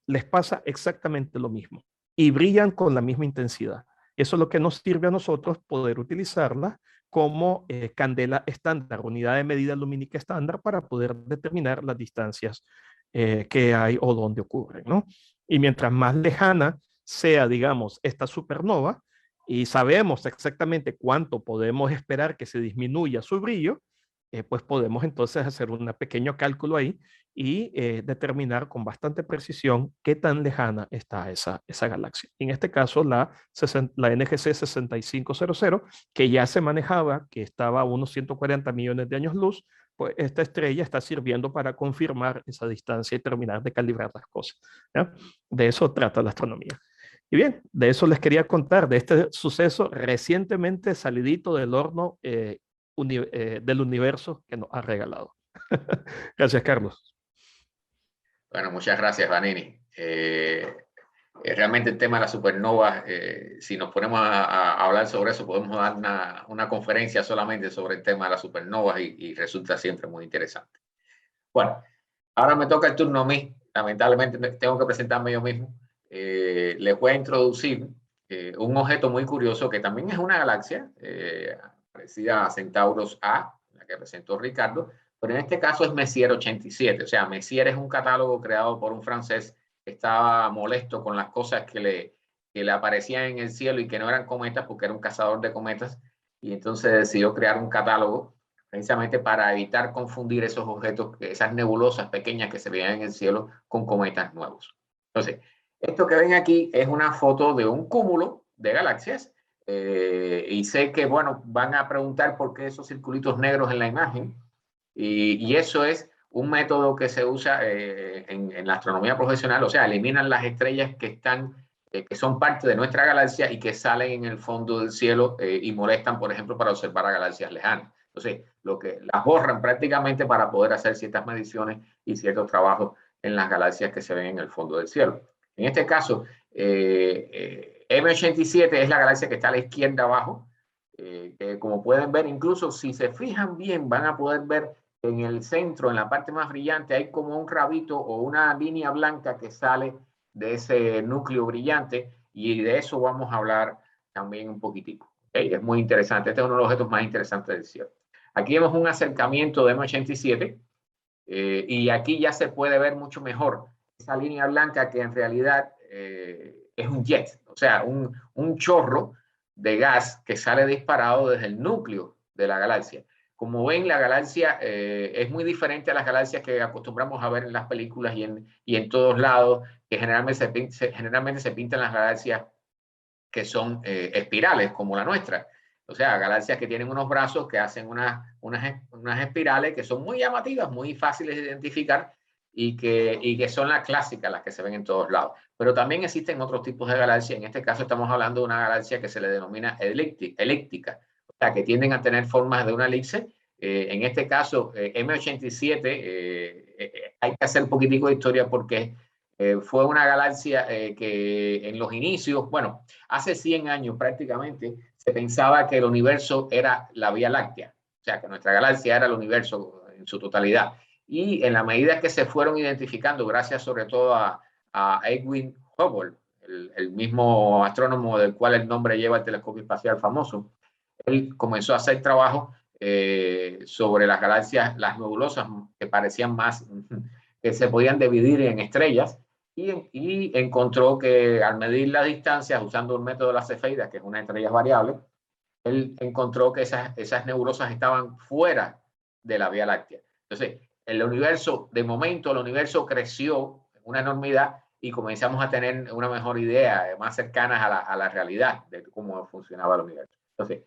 les pasa exactamente lo mismo y brillan con la misma intensidad. Eso es lo que nos sirve a nosotros poder utilizarla como candela estándar, unidad de medida lumínica estándar para poder determinar las distancias que hay o dónde ocurren, ¿no? Y mientras más lejana sea, digamos, esta supernova y sabemos exactamente cuánto podemos esperar que se disminuya su brillo, pues podemos entonces hacer un pequeño cálculo ahí y determinar con bastante precisión qué tan lejana está esa galaxia. En este caso, la NGC 6500, que ya se manejaba, que estaba a unos 140 millones de años luz, pues esta estrella está sirviendo para confirmar esa distancia y terminar de calibrar las cosas. ¿Ya? De eso trata la astronomía. Y bien, de eso les quería contar, de este suceso recientemente salidito del horno del universo que nos ha regalado. Gracias, Carlos. Bueno, muchas gracias, Vanini. Realmente el tema de las supernovas, si nos ponemos a hablar sobre eso, podemos dar una conferencia solamente sobre el tema de las supernovas y resulta siempre muy interesante. Bueno, ahora me toca el turno a mí. Lamentablemente tengo que presentarme yo mismo. Les voy a introducir un objeto muy curioso que también es una galaxia parecida a Centauros A, la que presentó Ricardo, pero en este caso es Messier 87. O sea, Messier es un catálogo creado por un francés que estaba molesto con las cosas que le aparecían en el cielo y que no eran cometas porque era un cazador de cometas, y entonces decidió crear un catálogo precisamente para evitar confundir esos objetos, esas nebulosas pequeñas que se veían en el cielo con cometas nuevos. Entonces, esto que ven aquí es una foto de un cúmulo de galaxias, y sé que, bueno, van a preguntar por qué esos circulitos negros en la imagen, y eso es un método que se usa en la astronomía profesional, o sea, eliminan las estrellas que están, que son parte de nuestra galaxia y que salen en el fondo del cielo y molestan, por ejemplo, para observar a galaxias lejanas. Entonces, las borran prácticamente para poder hacer ciertas mediciones y ciertos trabajos en las galaxias que se ven en el fondo del cielo. En este caso, M87 es la galaxia que está a la izquierda abajo, que como pueden ver, incluso si se fijan bien, van a poder ver en el centro, en la parte más brillante, hay como un rabito o una línea blanca que sale de ese núcleo brillante, y de eso vamos a hablar también un poquitico. ¿Okay? Es muy interesante, este es uno de los objetos más interesantes del cielo. Aquí vemos un acercamiento de M87, y aquí ya se puede ver mucho mejor esa línea blanca que en realidad es un jet, o sea, un chorro de gas que sale disparado desde el núcleo de la galaxia. Como ven, la galaxia es muy diferente a las galaxias que acostumbramos a ver en las películas y en todos lados, que generalmente se pintan las galaxias que son espirales, como la nuestra. O sea, galaxias que tienen unos brazos que hacen unas espirales que son muy llamativas, muy fáciles de identificar y que son las clásicas, las que se ven en todos lados. Pero también existen otros tipos de galaxias. En este caso estamos hablando de una galaxia que se le denomina elíptica, o sea, que tienden a tener formas de una elipse. En este caso, M87, hay que hacer un poquitico de historia porque fue una galaxia que en los inicios, bueno, hace 100 años prácticamente, se pensaba que el universo era la Vía Láctea, o sea, que nuestra galaxia era el universo en su totalidad. Y en la medida que se fueron identificando, gracias sobre todo a Edwin Hubble, el mismo astrónomo del cual el nombre lleva el telescopio espacial famoso, él comenzó a hacer trabajo sobre las galaxias, las nebulosas que parecían más, que se podían dividir en estrellas, y encontró que al medir las distancias usando un método de las cefeidas, que es una estrella variable, él encontró que esas nebulosas estaban fuera de la Vía Láctea. Entonces, el universo, de momento, el universo creció en una enormidad y comenzamos a tener una mejor idea, más cercanas a la realidad de cómo funcionaba el universo. Entonces,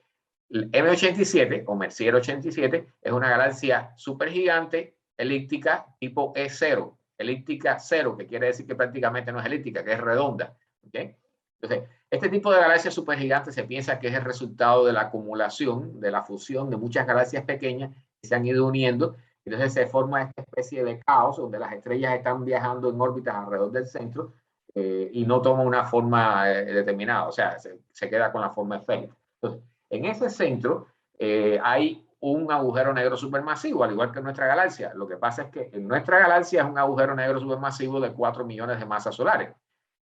el M87 o Messier 87 es una galaxia supergigante elíptica tipo E0, elíptica 0, que quiere decir que prácticamente no es elíptica, que es redonda. ¿Okay? Entonces, este tipo de galaxias supergigantes se piensa que es el resultado de la acumulación, de la fusión de muchas galaxias pequeñas que se han ido uniendo. Entonces se forma esta especie de caos donde las estrellas están viajando en órbitas alrededor del centro y no toma una forma determinada, o sea, se queda con la forma esférica. Entonces, en ese centro hay un agujero negro supermasivo, al igual que en nuestra galaxia. Lo que pasa es que en nuestra galaxia es un agujero negro supermasivo de 4 millones de masas solares.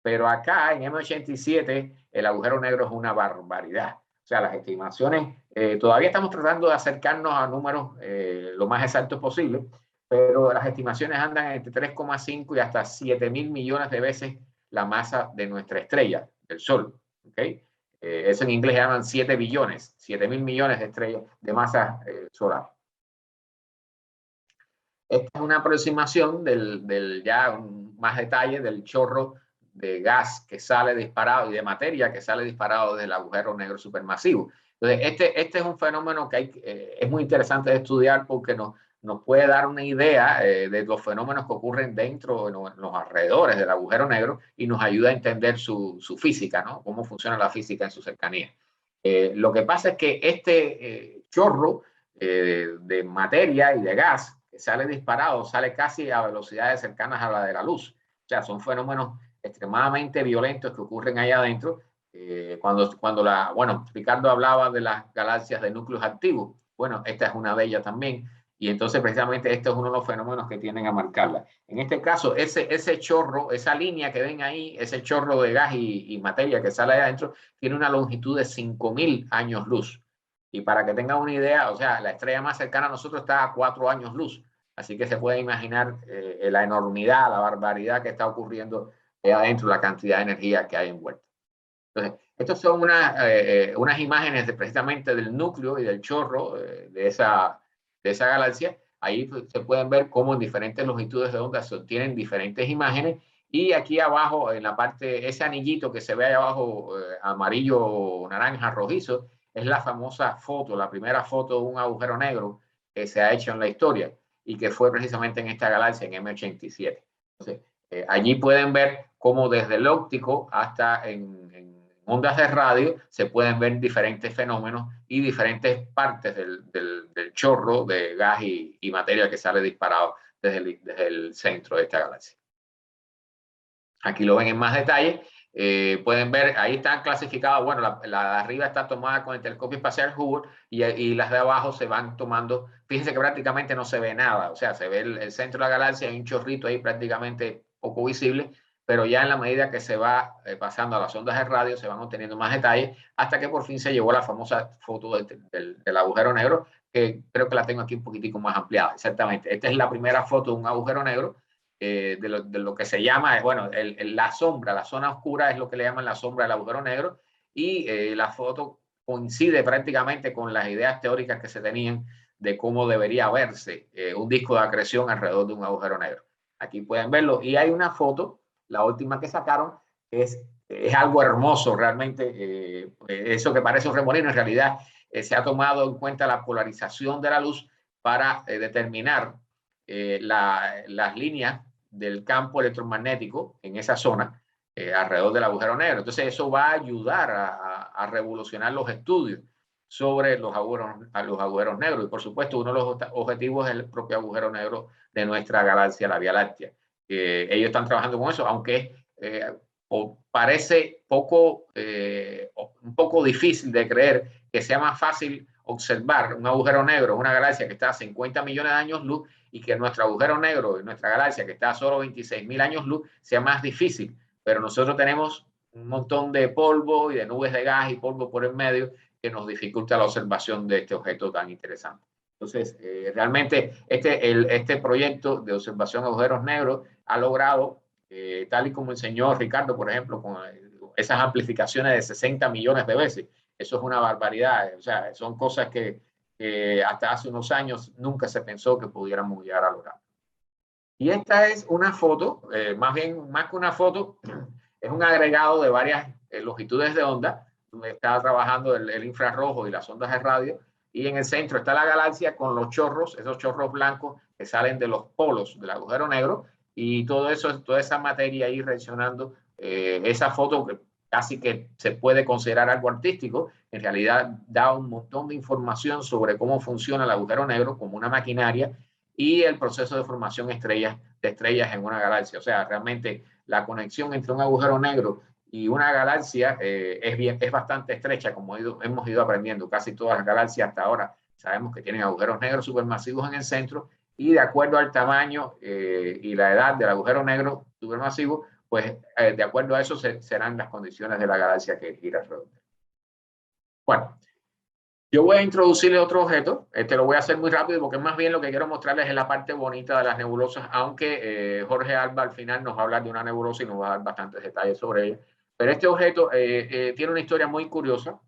Pero acá en M87 el agujero negro es una barbaridad. O sea, las estimaciones, todavía estamos tratando de acercarnos a números lo más exactos posible, pero las estimaciones andan entre 3,5 y hasta 7.000 millones de veces la masa de nuestra estrella, del Sol. ¿Okay? Eso en inglés llaman 7 billones, 7.000 millones de estrellas de masa solar. Esta es una aproximación ya más detalle del chorro de gas que sale disparado y de materia que sale disparado del agujero negro supermasivo. Entonces, este es un fenómeno que es muy interesante de estudiar porque nos puede dar una idea de los fenómenos que ocurren dentro, en los alrededores del agujero negro y nos ayuda a entender su física, ¿no? Cómo funciona la física en su cercanía. Lo que pasa es que este chorro de materia y de gas que sale disparado, sale casi a velocidades cercanas a la de la luz. O sea, son fenómenos extremadamente violentos que ocurren ahí adentro. Bueno, Ricardo hablaba de las galaxias de núcleos activos. Bueno, esta es una de ellas también. Y entonces precisamente este es uno de los fenómenos que tienden a marcarla. En este caso, ese chorro, esa línea que ven ahí, ese chorro de gas y materia que sale ahí adentro, tiene una longitud de 5.000 años luz. Y para que tengan una idea, o sea, la estrella más cercana a nosotros está a 4 años luz. Así que se puede imaginar la enormidad, la barbaridad que está ocurriendo adentro, la cantidad de energía que hay envuelta. Entonces, estas son unas imágenes precisamente del núcleo y del chorro de esa galaxia. Ahí se pueden ver cómo en diferentes longitudes de onda se obtienen diferentes imágenes. Y aquí abajo, en la parte, ese anillito que se ve ahí abajo, amarillo, naranja, rojizo, es la famosa foto, la primera foto de un agujero negro que se ha hecho en la historia y que fue precisamente en esta galaxia, en M87. Entonces, allí pueden ver cómo desde el óptico hasta en ondas de radio se pueden ver diferentes fenómenos y diferentes partes del chorro de gas y materia que sale disparado desde el centro de esta galaxia. Aquí lo ven en más detalle. Pueden ver, ahí están clasificadas, bueno, la de arriba está tomada con el telescopio espacial Hubble y las de abajo se van tomando, fíjense que prácticamente no se ve nada, o sea, se ve el centro de la galaxia, hay un chorrito ahí prácticamente poco visible, pero ya en la medida que se va pasando a las ondas de radio se van obteniendo más detalles hasta que por fin se llevó la famosa foto del agujero negro, que creo que la tengo aquí un poquitico más ampliada. Exactamente, esta es la primera foto de un agujero negro. De lo que se llama, bueno, la sombra, la zona oscura es lo que le llaman la sombra del agujero negro y la foto coincide prácticamente con las ideas teóricas que se tenían de cómo debería verse un disco de acreción alrededor de un agujero negro. Aquí pueden verlo y hay una foto, la última que sacaron, es algo hermoso realmente, eso que parece un remolino en realidad se ha tomado en cuenta la polarización de la luz para determinar las líneas del campo electromagnético en esa zona alrededor del agujero negro. Entonces eso va a ayudar a revolucionar los estudios sobre los agujeros negros. Y por supuesto uno de los objetivos es el propio agujero negro de nuestra galaxia, la Vía Láctea. Ellos están trabajando con eso, aunque parece un poco difícil de creer que sea más fácil observar un agujero negro, una galaxia que está a 50 millones de años luz, y que nuestro agujero negro, nuestra galaxia que está a solo 26.000 años luz, sea más difícil. Pero nosotros tenemos un montón de polvo y de nubes de gas y polvo por el medio que nos dificulta la observación de este objeto tan interesante. Entonces, realmente este proyecto de observación de agujeros negros ha logrado, tal y como enseñó Ricardo, por ejemplo, con esas amplificaciones de 60 millones de veces. Eso es una barbaridad. O sea, son cosas que hasta hace unos años nunca se pensó que pudiéramos llegar a lograr. Y esta es una foto, más que una foto, es un agregado de varias longitudes de onda, donde está trabajando el infrarrojo y las ondas de radio, y en el centro está la galaxia con los chorros, esos chorros blancos que salen de los polos del agujero negro, y todo eso, toda esa materia ahí reaccionando. Esa foto que casi que se puede considerar algo artístico, en realidad da un montón de información sobre cómo funciona el agujero negro como una maquinaria y el proceso de formación de estrellas en una galaxia. O sea, realmente la conexión entre un agujero negro y una galaxia es bastante estrecha, como hemos ido aprendiendo. Casi todas las galaxias hasta ahora sabemos que tienen agujeros negros supermasivos en el centro, y de acuerdo al tamaño y la edad del agujero negro supermasivo, pues de acuerdo a eso serán las condiciones de la galaxia que gira alrededor. Bueno, yo voy a introducirle otro objeto. Lo voy a hacer muy rápido porque más bien lo que quiero mostrarles es la parte bonita de las nebulosas, aunque Jorge Alba al final nos va a hablar de una nebulosa y nos va a dar bastantes detalles sobre ella. Pero este objeto tiene una historia muy curiosa.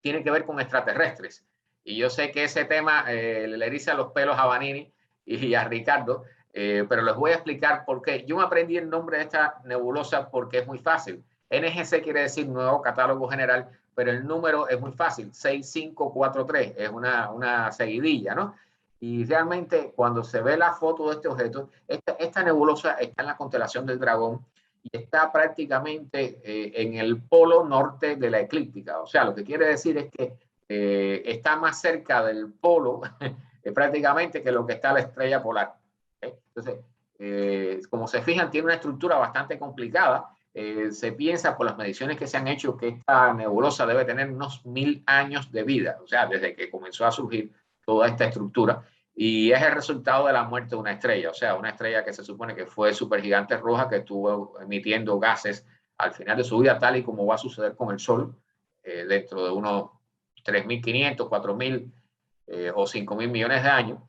Tiene que ver con extraterrestres. Y yo sé que ese tema le eriza los pelos a Vanini y a Ricardo, pero les voy a explicar por qué. Yo me aprendí el nombre de esta nebulosa porque es muy fácil. NGC quiere decir Nuevo Catálogo General, pero el número es muy fácil, 6543, es una seguidilla, ¿no? Y realmente cuando se ve la foto de este objeto, esta nebulosa está en la constelación del Dragón y está prácticamente en el polo norte de la eclíptica. O sea, lo que quiere decir es que está más cerca del polo prácticamente que lo que está la estrella polar. Entonces, como se fijan, tiene una estructura bastante complicada. Se piensa por las mediciones que se han hecho que esta nebulosa debe tener unos 1000 años de vida, o sea, desde que comenzó a surgir toda esta estructura, y es el resultado de la muerte de una estrella, o sea, una estrella que se supone que fue supergigante roja, que estuvo emitiendo gases al final de su vida, tal y como va a suceder con el Sol, dentro de unos 3.500, 4.000 o 5.000 millones de años.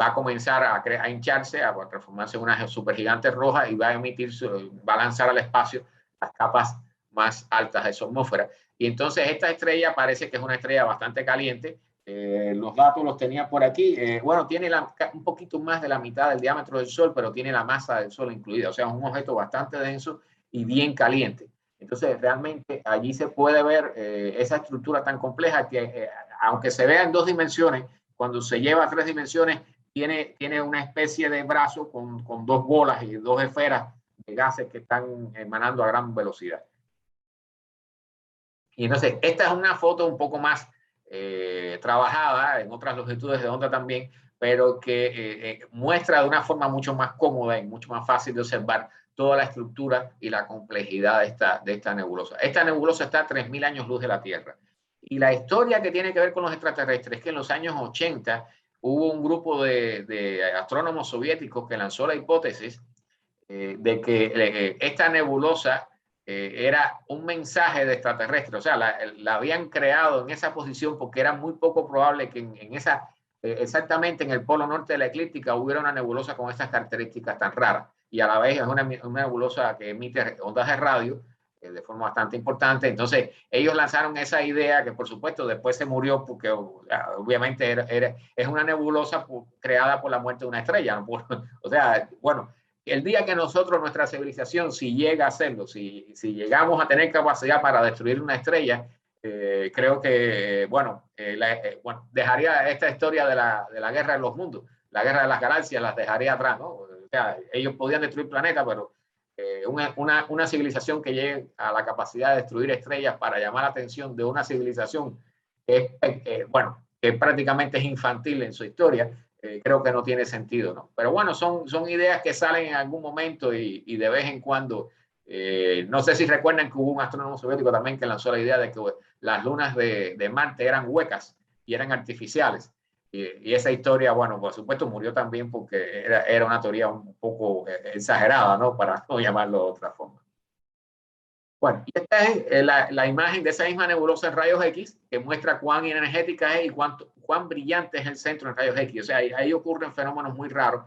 Va a comenzar a hincharse, a transformarse en una supergigante roja y va a lanzar al espacio las capas más altas de su atmósfera. Y entonces esta estrella parece que es una estrella bastante caliente. Los datos los tenía por aquí. Bueno, tiene un poquito más de la mitad del diámetro del Sol, pero tiene la masa del Sol incluida. O sea, es un objeto bastante denso y bien caliente. Entonces, realmente allí se puede ver esa estructura tan compleja que, aunque se vea en 2 dimensiones, cuando se lleva a 3 dimensiones, tiene una especie de brazo con 2 bolas y 2 esferas de gases que están emanando a gran velocidad. Y entonces, esta es una foto un poco más trabajada en otras longitudes de onda también, pero que muestra de una forma mucho más cómoda y mucho más fácil de observar toda la estructura y la complejidad de esta nebulosa. Esta nebulosa está a 3.000 años luz de la Tierra. Y la historia que tiene que ver con los extraterrestres es que en los años 80 hubo un grupo de astrónomos soviéticos que lanzó la hipótesis de que esta nebulosa era un mensaje de extraterrestres. O sea, la habían creado en esa posición porque era muy poco probable que exactamente en el polo norte de la eclíptica hubiera una nebulosa con estas características tan raras. Y a la vez es una nebulosa que emite ondas de radio de forma bastante importante. Entonces ellos lanzaron esa idea que por supuesto después se murió porque obviamente es una nebulosa creada por la muerte de una estrella, ¿no? O sea, bueno, el día que nosotros, nuestra civilización, si llega a hacerlo, si llegamos a tener capacidad para destruir una estrella, creo que, bueno, dejaría esta historia de la guerra de los mundos, la guerra de las galaxias, las dejaría atrás, ¿no? O sea, ellos podían destruir planetas, pero una civilización que llegue a la capacidad de destruir estrellas para llamar la atención de una civilización que que prácticamente es infantil en su historia, creo que no tiene sentido, ¿no? Pero bueno, son ideas que salen en algún momento y de vez en cuando. No sé si recuerdan que hubo un astrónomo soviético también que lanzó la idea de que las lunas de Marte eran huecas y eran artificiales. Y esa historia, bueno, por supuesto murió también porque era una teoría un poco exagerada, ¿no? Para no llamarlo de otra forma. Bueno, y esta es la imagen de esa misma nebulosa en rayos X que muestra cuán energética es y cuán brillante es el centro en rayos X. O sea, ahí ocurren fenómenos muy raros,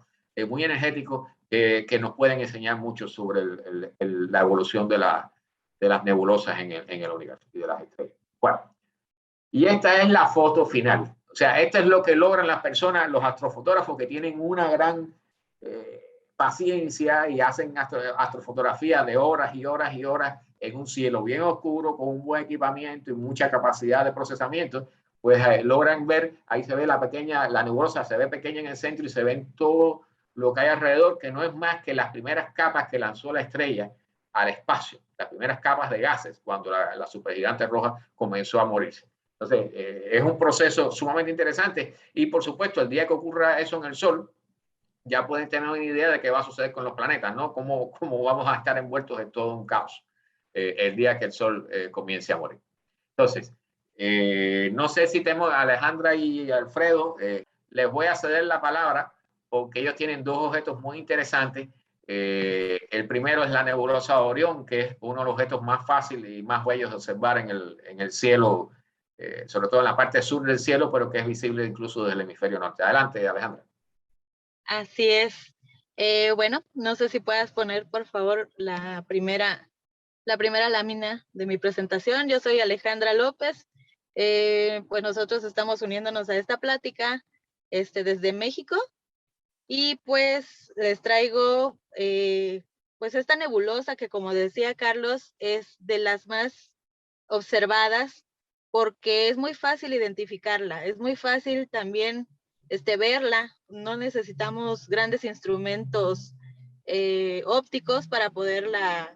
muy energéticos, que nos pueden enseñar mucho sobre la evolución de las nebulosas en el universo y de las estrellas. Bueno, y esta es la foto final. O sea, esto es lo que logran las personas, los astrofotógrafos que tienen una gran paciencia y hacen astrofotografía de horas y horas y horas en un cielo bien oscuro, con un buen equipamiento y mucha capacidad de procesamiento, pues logran ver, ahí se ve la nebulosa se ve pequeña en el centro y se ven todo lo que hay alrededor, que no es más que las primeras capas que lanzó la estrella al espacio, las primeras capas de gases, cuando la supergigante roja comenzó a morirse. Entonces, es un proceso sumamente interesante y, por supuesto, el día que ocurra eso en el Sol, ya pueden tener una idea de qué va a suceder con los planetas, ¿no? Cómo vamos a estar envueltos en todo un caos el día que el Sol comience a morir. Entonces, no sé si tenemos a Alejandra y Alfredo, les voy a ceder la palabra porque ellos tienen dos objetos muy interesantes. El primero es la nebulosa de Orión, que es uno de los objetos más fáciles y más bellos de observar en el cielo, sobre todo en la parte sur del cielo, pero que es visible incluso desde el hemisferio norte. Adelante, Alejandra. Así es. Bueno, no sé si puedas poner, por favor, la primera lámina de mi presentación. Yo soy Alejandra López. Pues nosotros estamos uniéndonos a esta plática desde México. Y pues les traigo pues esta nebulosa que, como decía Carlos, es de las más observadas porque es muy fácil identificarla, es muy fácil también verla, no necesitamos grandes instrumentos ópticos para poderla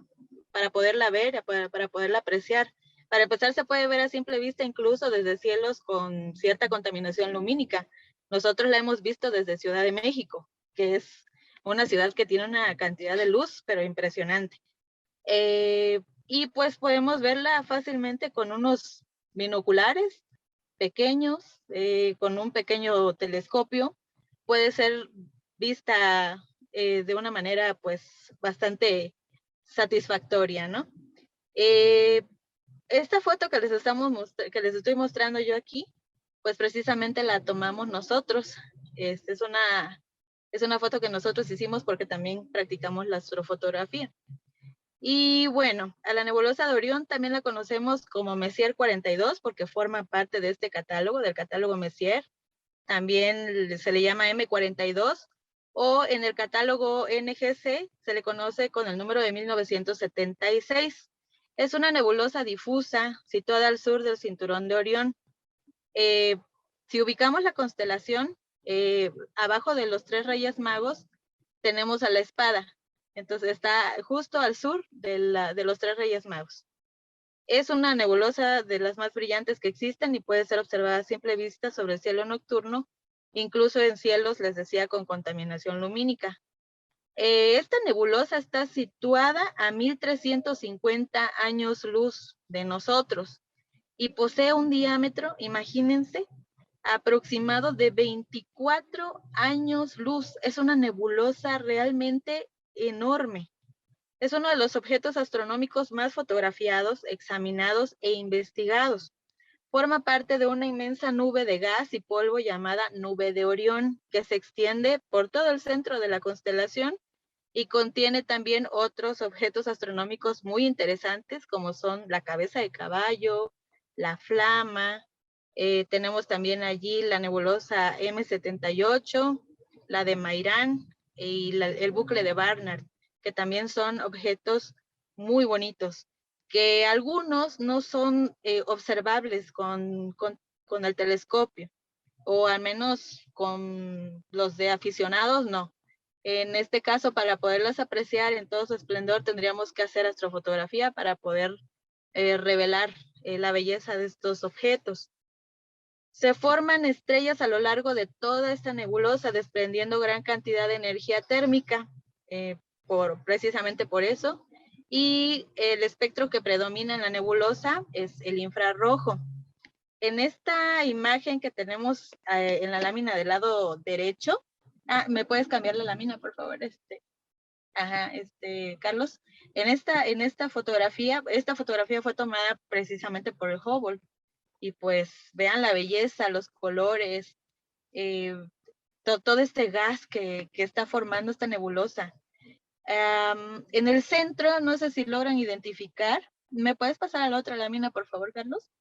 ver, para poderla apreciar. Para empezar, se puede ver a simple vista incluso desde cielos con cierta contaminación lumínica. Nosotros la hemos visto desde Ciudad de México, que es una ciudad que tiene una cantidad de luz, pero impresionante. Y pues podemos verla fácilmente con unos binoculares pequeños, con un pequeño telescopio. Puede ser vista de una manera pues bastante satisfactoria, ¿no? Esta foto que les estoy mostrando yo aquí, pues precisamente la tomamos nosotros. Es una foto que nosotros hicimos porque también practicamos la astrofotografía. Y bueno, a la nebulosa de Orión también la conocemos como Messier 42 porque forma parte de este catálogo, del catálogo Messier. También se le llama M42 o en el catálogo NGC se le conoce con el número de 1976. Es una nebulosa difusa situada al sur del cinturón de Orión. Si ubicamos la constelación, abajo de los 3 Reyes Magos tenemos a la espada. Entonces está justo al sur de los 3 Reyes Magos. Es una nebulosa de las más brillantes que existen y puede ser observada a simple vista sobre el cielo nocturno, incluso en cielos, les decía, con contaminación lumínica. Esta nebulosa está situada a 1350 años luz de nosotros y posee un diámetro, imagínense, aproximado de 24 años luz. Es una nebulosa realmente enorme. Es uno de los objetos astronómicos más fotografiados, examinados e investigados. Forma parte de una inmensa nube de gas y polvo llamada Nube de Orión, que se extiende por todo el centro de la constelación y contiene también otros objetos astronómicos muy interesantes, como son la cabeza de caballo, la flama. Tenemos también allí la nebulosa M78, la de Mairán y el bucle de Barnard, que también son objetos muy bonitos. que algunos no son observables con el telescopio, o al menos con los de aficionados, no. En este caso, para poderlas apreciar en todo su esplendor, tendríamos que hacer astrofotografía para poder revelar la belleza de estos objetos. Se forman estrellas a lo largo de toda esta nebulosa, desprendiendo gran cantidad de energía térmica, precisamente por eso. Y el espectro que predomina en la nebulosa es el infrarrojo. En esta imagen que tenemos en la lámina del lado derecho, ¿me puedes cambiar la lámina, por favor? Carlos. En esta fotografía fue tomada precisamente por el Hubble. Y pues vean la belleza, los colores, todo este gas que está formando esta nebulosa. En el centro, no sé si logran identificar. ¿Me puedes pasar a la otra lámina, por favor, Carlos?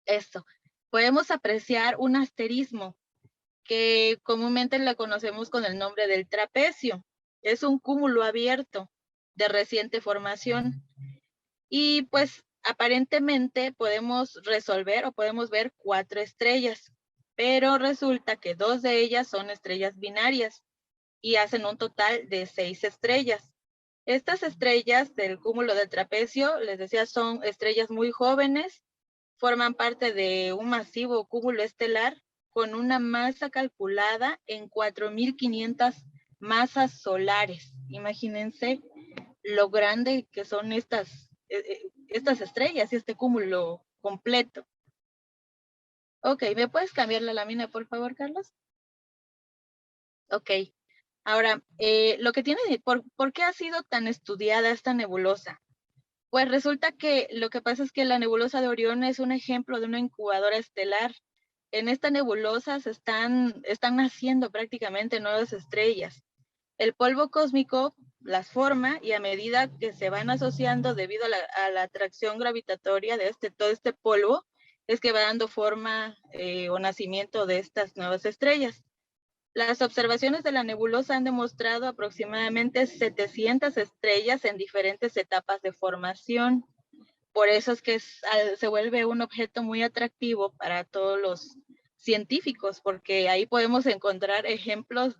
Esto. Podemos apreciar un asterismo que comúnmente la conocemos con el nombre del trapecio. Es un cúmulo abierto de reciente formación. Y pues aparentemente podemos resolver o podemos ver 4 estrellas, pero resulta que 2 de ellas son estrellas binarias y hacen un total de 6 estrellas. Estas estrellas del cúmulo del trapecio, les decía, son estrellas muy jóvenes, forman parte de un masivo cúmulo estelar con una masa calculada en 4.500 masas solares. Imagínense lo grande que son estas estrellas y este cúmulo completo. Ok, ¿me puedes cambiar la lámina, por favor, Carlos? Ok. Ahora, lo que tiene, ¿por qué ha sido tan estudiada esta nebulosa? Pues resulta que lo que pasa es que la nebulosa de Orión es un ejemplo de una incubadora estelar. En esta nebulosa están naciendo prácticamente nuevas estrellas. El polvo cósmico las forma y a medida que se van asociando debido a la atracción gravitatoria de todo este polvo, es que va dando forma o nacimiento de estas nuevas estrellas. Las observaciones de la nebulosa han demostrado aproximadamente 700 estrellas en diferentes etapas de formación. Por eso es que se vuelve un objeto muy atractivo para todos los científicos, porque ahí podemos encontrar ejemplos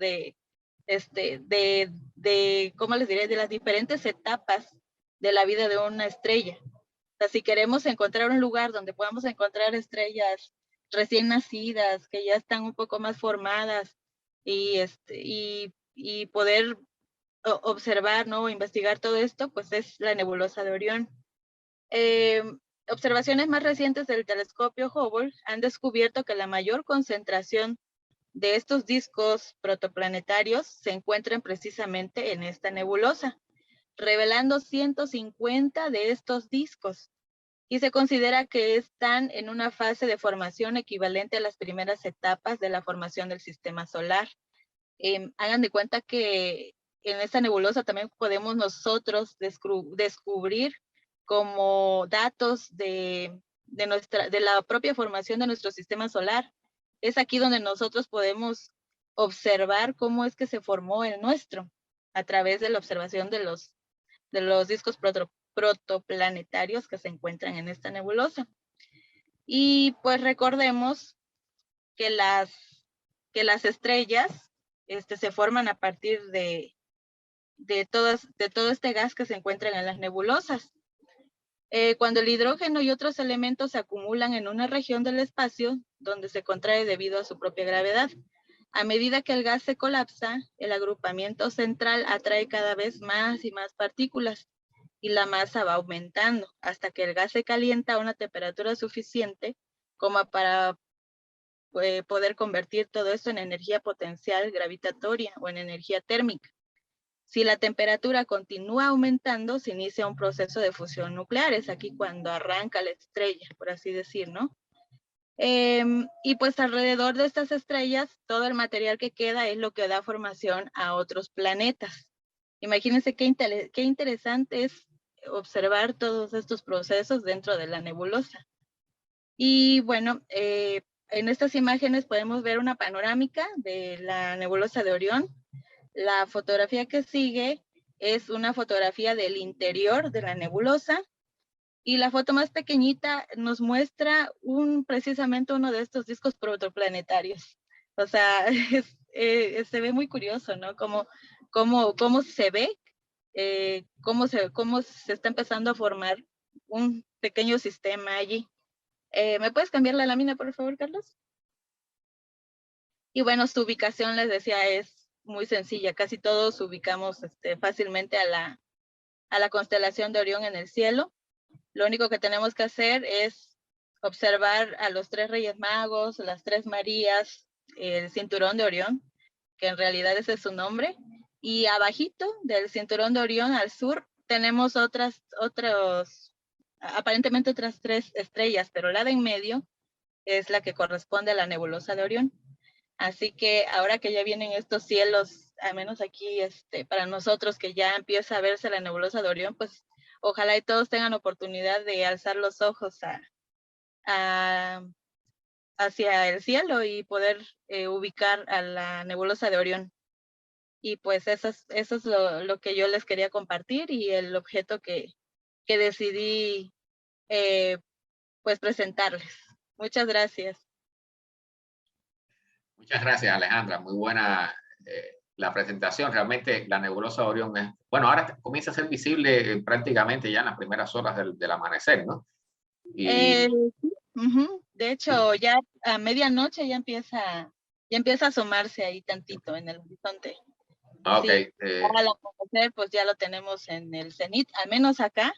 ¿cómo les diré? De las diferentes etapas de la vida de una estrella. O sea, si queremos encontrar un lugar donde podamos encontrar estrellas recién nacidas, que ya están un poco más formadas, y poder observar, ¿no? O investigar todo esto, pues es la nebulosa de Orión. Observaciones más recientes del telescopio Hubble han descubierto que la mayor concentración de estos discos protoplanetarios se encuentran precisamente en esta nebulosa, revelando 150 de estos discos. Y se considera que están en una fase de formación equivalente a las primeras etapas de la formación del sistema solar. Hagan de cuenta que en esta nebulosa también podemos nosotros descubrir como datos de la propia formación de nuestro sistema solar. Es aquí donde nosotros podemos observar cómo es que se formó el nuestro, a través de la observación de los discos protoplanetarios que se encuentran en esta nebulosa. Y pues recordemos que las estrellas se forman a partir de todo este gas que se encuentra en las nebulosas. Cuando el hidrógeno y otros elementos se acumulan en una región del espacio donde se contrae debido a su propia gravedad. A medida que el gas se colapsa, el agrupamiento central atrae cada vez más y más partículas y la masa va aumentando hasta que el gas se calienta a una temperatura suficiente como para poder convertir todo esto en energía potencial gravitatoria o en energía térmica. Si la temperatura continúa aumentando, se inicia un proceso de fusión nuclear. Es aquí cuando arranca la estrella, por así decir, ¿no? Y pues alrededor de estas estrellas, todo el material que queda es lo que da formación a otros planetas. Imagínense qué interesante es observar todos estos procesos dentro de la nebulosa. Y bueno, en estas imágenes podemos ver una panorámica de la nebulosa de Orión. La fotografía que sigue es una fotografía del interior de la nebulosa. Y la foto más pequeñita nos muestra precisamente uno de estos discos protoplanetarios. O sea, se ve muy curioso, ¿no? Cómo se ve, cómo se está empezando a formar un pequeño sistema allí. ¿Me puedes cambiar la lámina, por favor, Carlos? Y bueno, su ubicación, les decía, es muy sencilla. Casi todos ubicamos fácilmente a la constelación de Orión en el cielo. Lo único que tenemos que hacer es observar a los 3 Reyes Magos, las 3 Marías, el cinturón de Orión, que en realidad ese es su nombre. Y abajito del cinturón de Orión, al sur, tenemos aparentemente otras 3 estrellas, pero la de en medio es la que corresponde a la nebulosa de Orión. Así que ahora que ya vienen estos cielos, al menos aquí para nosotros que ya empieza a verse la nebulosa de Orión, pues ojalá y todos tengan oportunidad de alzar los ojos hacia el cielo y poder ubicar a la nebulosa de Orión. Y pues eso es lo que yo les quería compartir y el objeto que decidí pues presentarles. Muchas gracias. Muchas gracias, Alejandra. Muy buena la presentación. Realmente la nebulosa de Orión es, bueno, ahora comienza a ser visible prácticamente ya en las primeras horas del amanecer, ¿no? Y, de hecho, ya a medianoche ya empieza a asomarse ahí tantito en el horizonte. ok. Sí, al amanecer, pues ya lo tenemos en el cenit, al menos acá.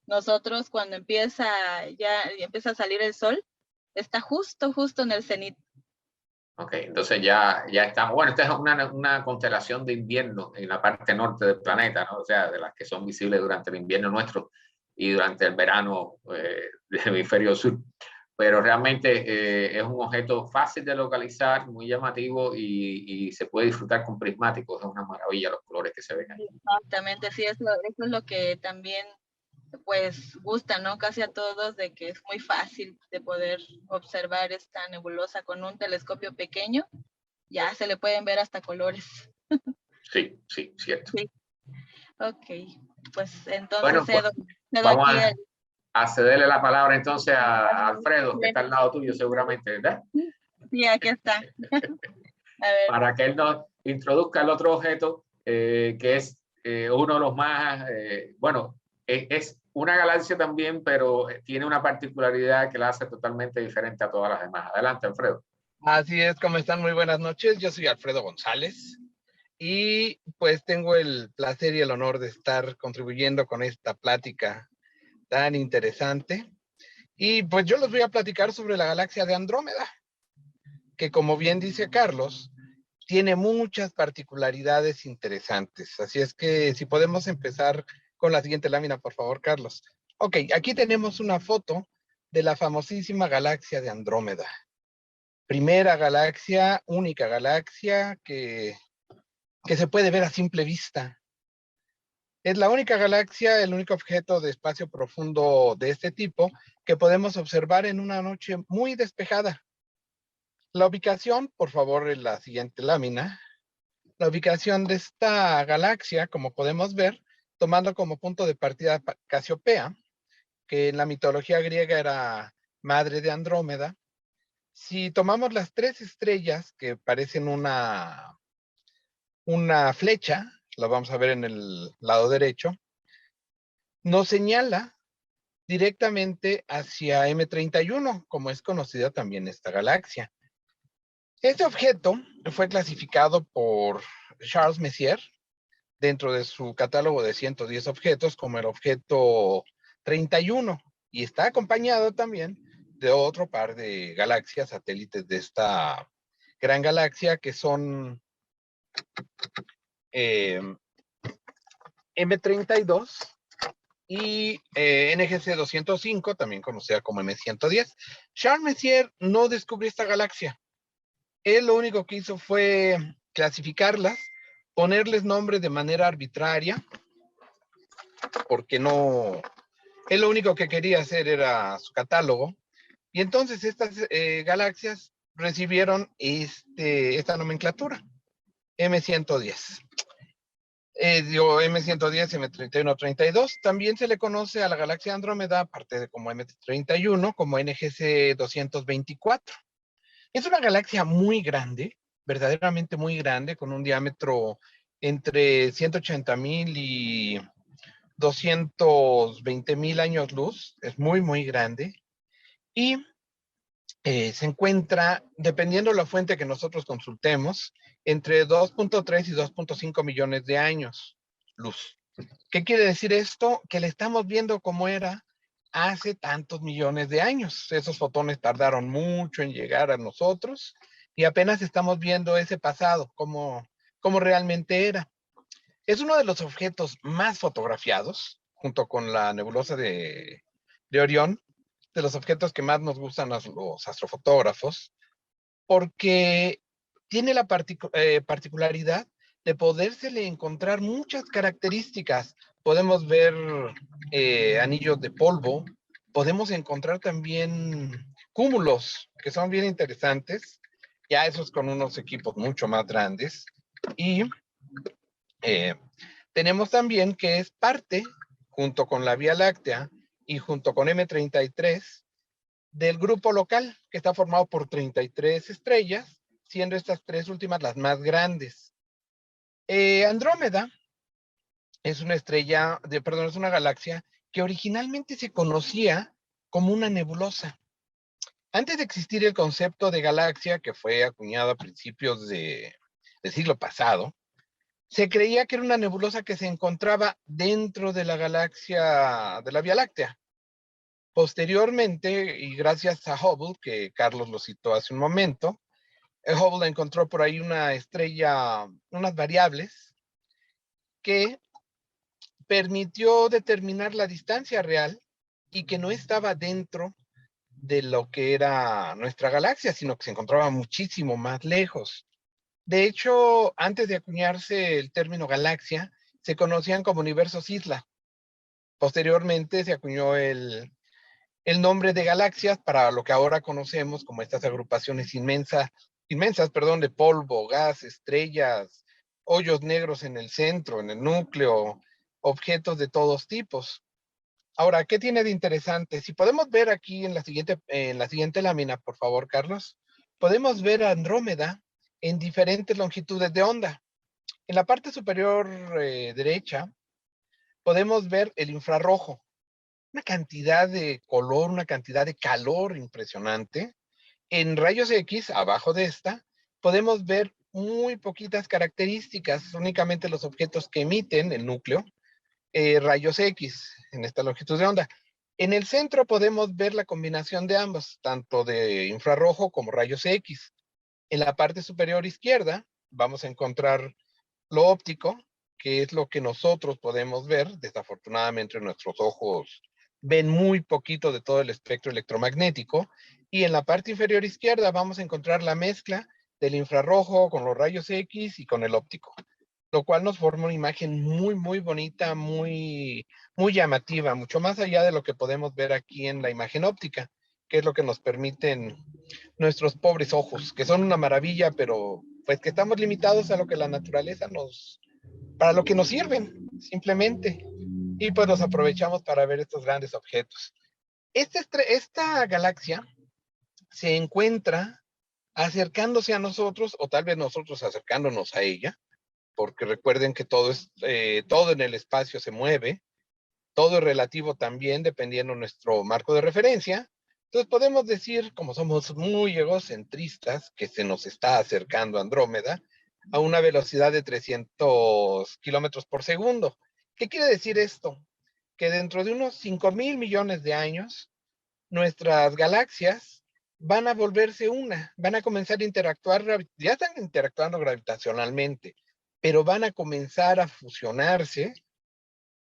Nosotros cuando empieza a salir el sol, está justo en el cenit. Ok, entonces ya estamos. Bueno, esta es una constelación de invierno en la parte norte del planeta, ¿no? O sea, de las que son visibles durante el invierno nuestro y durante el verano del hemisferio sur. Pero realmente es un objeto fácil de localizar, muy llamativo y se puede disfrutar con prismáticos. Es una maravilla los colores que se ven ahí. Exactamente, sí, eso es lo que también pues gusta, ¿no? Casi a todos, de que es muy fácil de poder observar esta nebulosa con un telescopio pequeño. Ya se le pueden ver hasta colores. Sí, cierto. Sí. Ok, pues entonces bueno, cedo vamos aquí a cederle la palabra entonces a Alfredo, que está al lado tuyo seguramente, ¿verdad? Sí, aquí está. A ver. Para que él nos introduzca el otro objeto, que es uno de los más, bueno, es una galaxia también, pero tiene una particularidad que la hace totalmente diferente a todas las demás. Adelante, Alfredo. Así es, ¿cómo están? Muy buenas noches. Yo soy Alfredo González y pues tengo el placer y el honor de estar contribuyendo con esta plática tan interesante. Y pues yo les voy a platicar sobre la galaxia de Andrómeda, que como bien dice Carlos, tiene muchas particularidades interesantes. Así es que si podemos empezar con la siguiente lámina, por favor, Carlos. Ok, aquí tenemos una foto de la famosísima galaxia de Andrómeda. Primera galaxia, única galaxia que se puede ver a simple vista. Es la única galaxia, el único objeto de espacio profundo de este tipo que podemos observar en una noche muy despejada. La ubicación, por favor, en la siguiente lámina. La ubicación de esta galaxia, como podemos ver, tomando como punto de partida Casiopea, que en la mitología griega era madre de Andrómeda. Si tomamos las 3 estrellas que parecen una flecha, la vamos a ver en el lado derecho, nos señala directamente hacia M31, como es conocida también esta galaxia. Este objeto fue clasificado por Charles Messier dentro de su catálogo de 110 objetos como el objeto 31 y está acompañado también de otro par de galaxias satélites de esta gran galaxia que son M32 y NGC 205, también conocida como M110. Charles Messier no descubrió esta galaxia. Él lo único que hizo fue clasificarlas, ponerles nombre de manera arbitraria, porque no, él lo único que quería hacer era su catálogo, y entonces estas galaxias recibieron esta nomenclatura, M110. M110, M31, 32. También se le conoce a la galaxia Andrómeda, aparte de como M31, como NGC 224. Es una galaxia muy grande, verdaderamente muy grande, con un diámetro entre 180,000 y 220,000 años luz. Es muy, muy grande. Y se encuentra, dependiendo de la fuente que nosotros consultemos, entre 2.3 y 2.5 millones de años luz. ¿Qué quiere decir esto? Que le estamos viendo como era hace tantos millones de años. Esos fotones tardaron mucho en llegar a nosotros y apenas estamos viendo ese pasado, como realmente era. Es uno de los objetos más fotografiados, junto con la nebulosa de Orión, de los objetos que más nos gustan a los astrofotógrafos, porque tiene la particularidad de podérsele encontrar muchas características. Podemos ver anillos de polvo, podemos encontrar también cúmulos que son bien interesantes, ya esos con unos equipos mucho más grandes. Y tenemos también que es parte, junto con la Vía Láctea y junto con M33, del grupo local, que está formado por 33 estrellas, siendo estas tres últimas las más grandes. Andrómeda es una es una galaxia que originalmente se conocía como una nebulosa. Antes de existir el concepto de galaxia, que fue acuñado a principios del siglo pasado, se creía que era una nebulosa que se encontraba dentro de la galaxia de la Vía Láctea. Posteriormente, y gracias a Hubble, que Carlos lo citó hace un momento, Hubble encontró por ahí una estrella, unas variables que permitió determinar la distancia real y que no estaba dentro de lo que era nuestra galaxia, sino que se encontraba muchísimo más lejos. De hecho, antes de acuñarse el término galaxia, se conocían como universos isla. Posteriormente se acuñó el nombre de galaxias para lo que ahora conocemos como estas agrupaciones inmensas, de polvo, gas, estrellas, hoyos negros en el centro, en el núcleo, objetos de todos tipos. Ahora, ¿qué tiene de interesante? Si podemos ver aquí en la siguiente lámina, por favor, Carlos, podemos ver a Andrómeda en diferentes longitudes de onda. En la parte superior derecha, podemos ver el infrarrojo, una cantidad de color, una cantidad de calor impresionante. En rayos X, abajo de esta, podemos ver muy poquitas características, únicamente los objetos que emiten el núcleo, rayos X, en esta longitud de onda. En el centro podemos ver la combinación de ambos, tanto de infrarrojo como rayos X. En la parte superior izquierda vamos a encontrar lo óptico, que es lo que nosotros podemos ver. Desafortunadamente nuestros ojos ven muy poquito de todo el espectro electromagnético. Y en la parte inferior izquierda vamos a encontrar la mezcla del infrarrojo con los rayos X y con el óptico, lo cual nos forma una imagen muy, muy bonita, muy, muy llamativa, mucho más allá de lo que podemos ver aquí en la imagen óptica, que es lo que nos permiten nuestros pobres ojos, que son una maravilla, pero pues que estamos limitados a lo que la naturaleza para lo que nos sirven, simplemente. Y pues los aprovechamos para ver estos grandes objetos. Esta galaxia se encuentra acercándose a nosotros, o tal vez nosotros acercándonos a ella, porque recuerden que todo en el espacio se mueve, todo es relativo también dependiendo de nuestro marco de referencia. Entonces podemos decir, como somos muy egocentristas, que se nos está acercando Andrómeda a una velocidad de 300 kilómetros por segundo. ¿Qué quiere decir esto? Que dentro de unos 5,000 millones de años, nuestras galaxias van a volverse una, van a comenzar a interactuar, ya están interactuando gravitacionalmente, pero van a comenzar a fusionarse.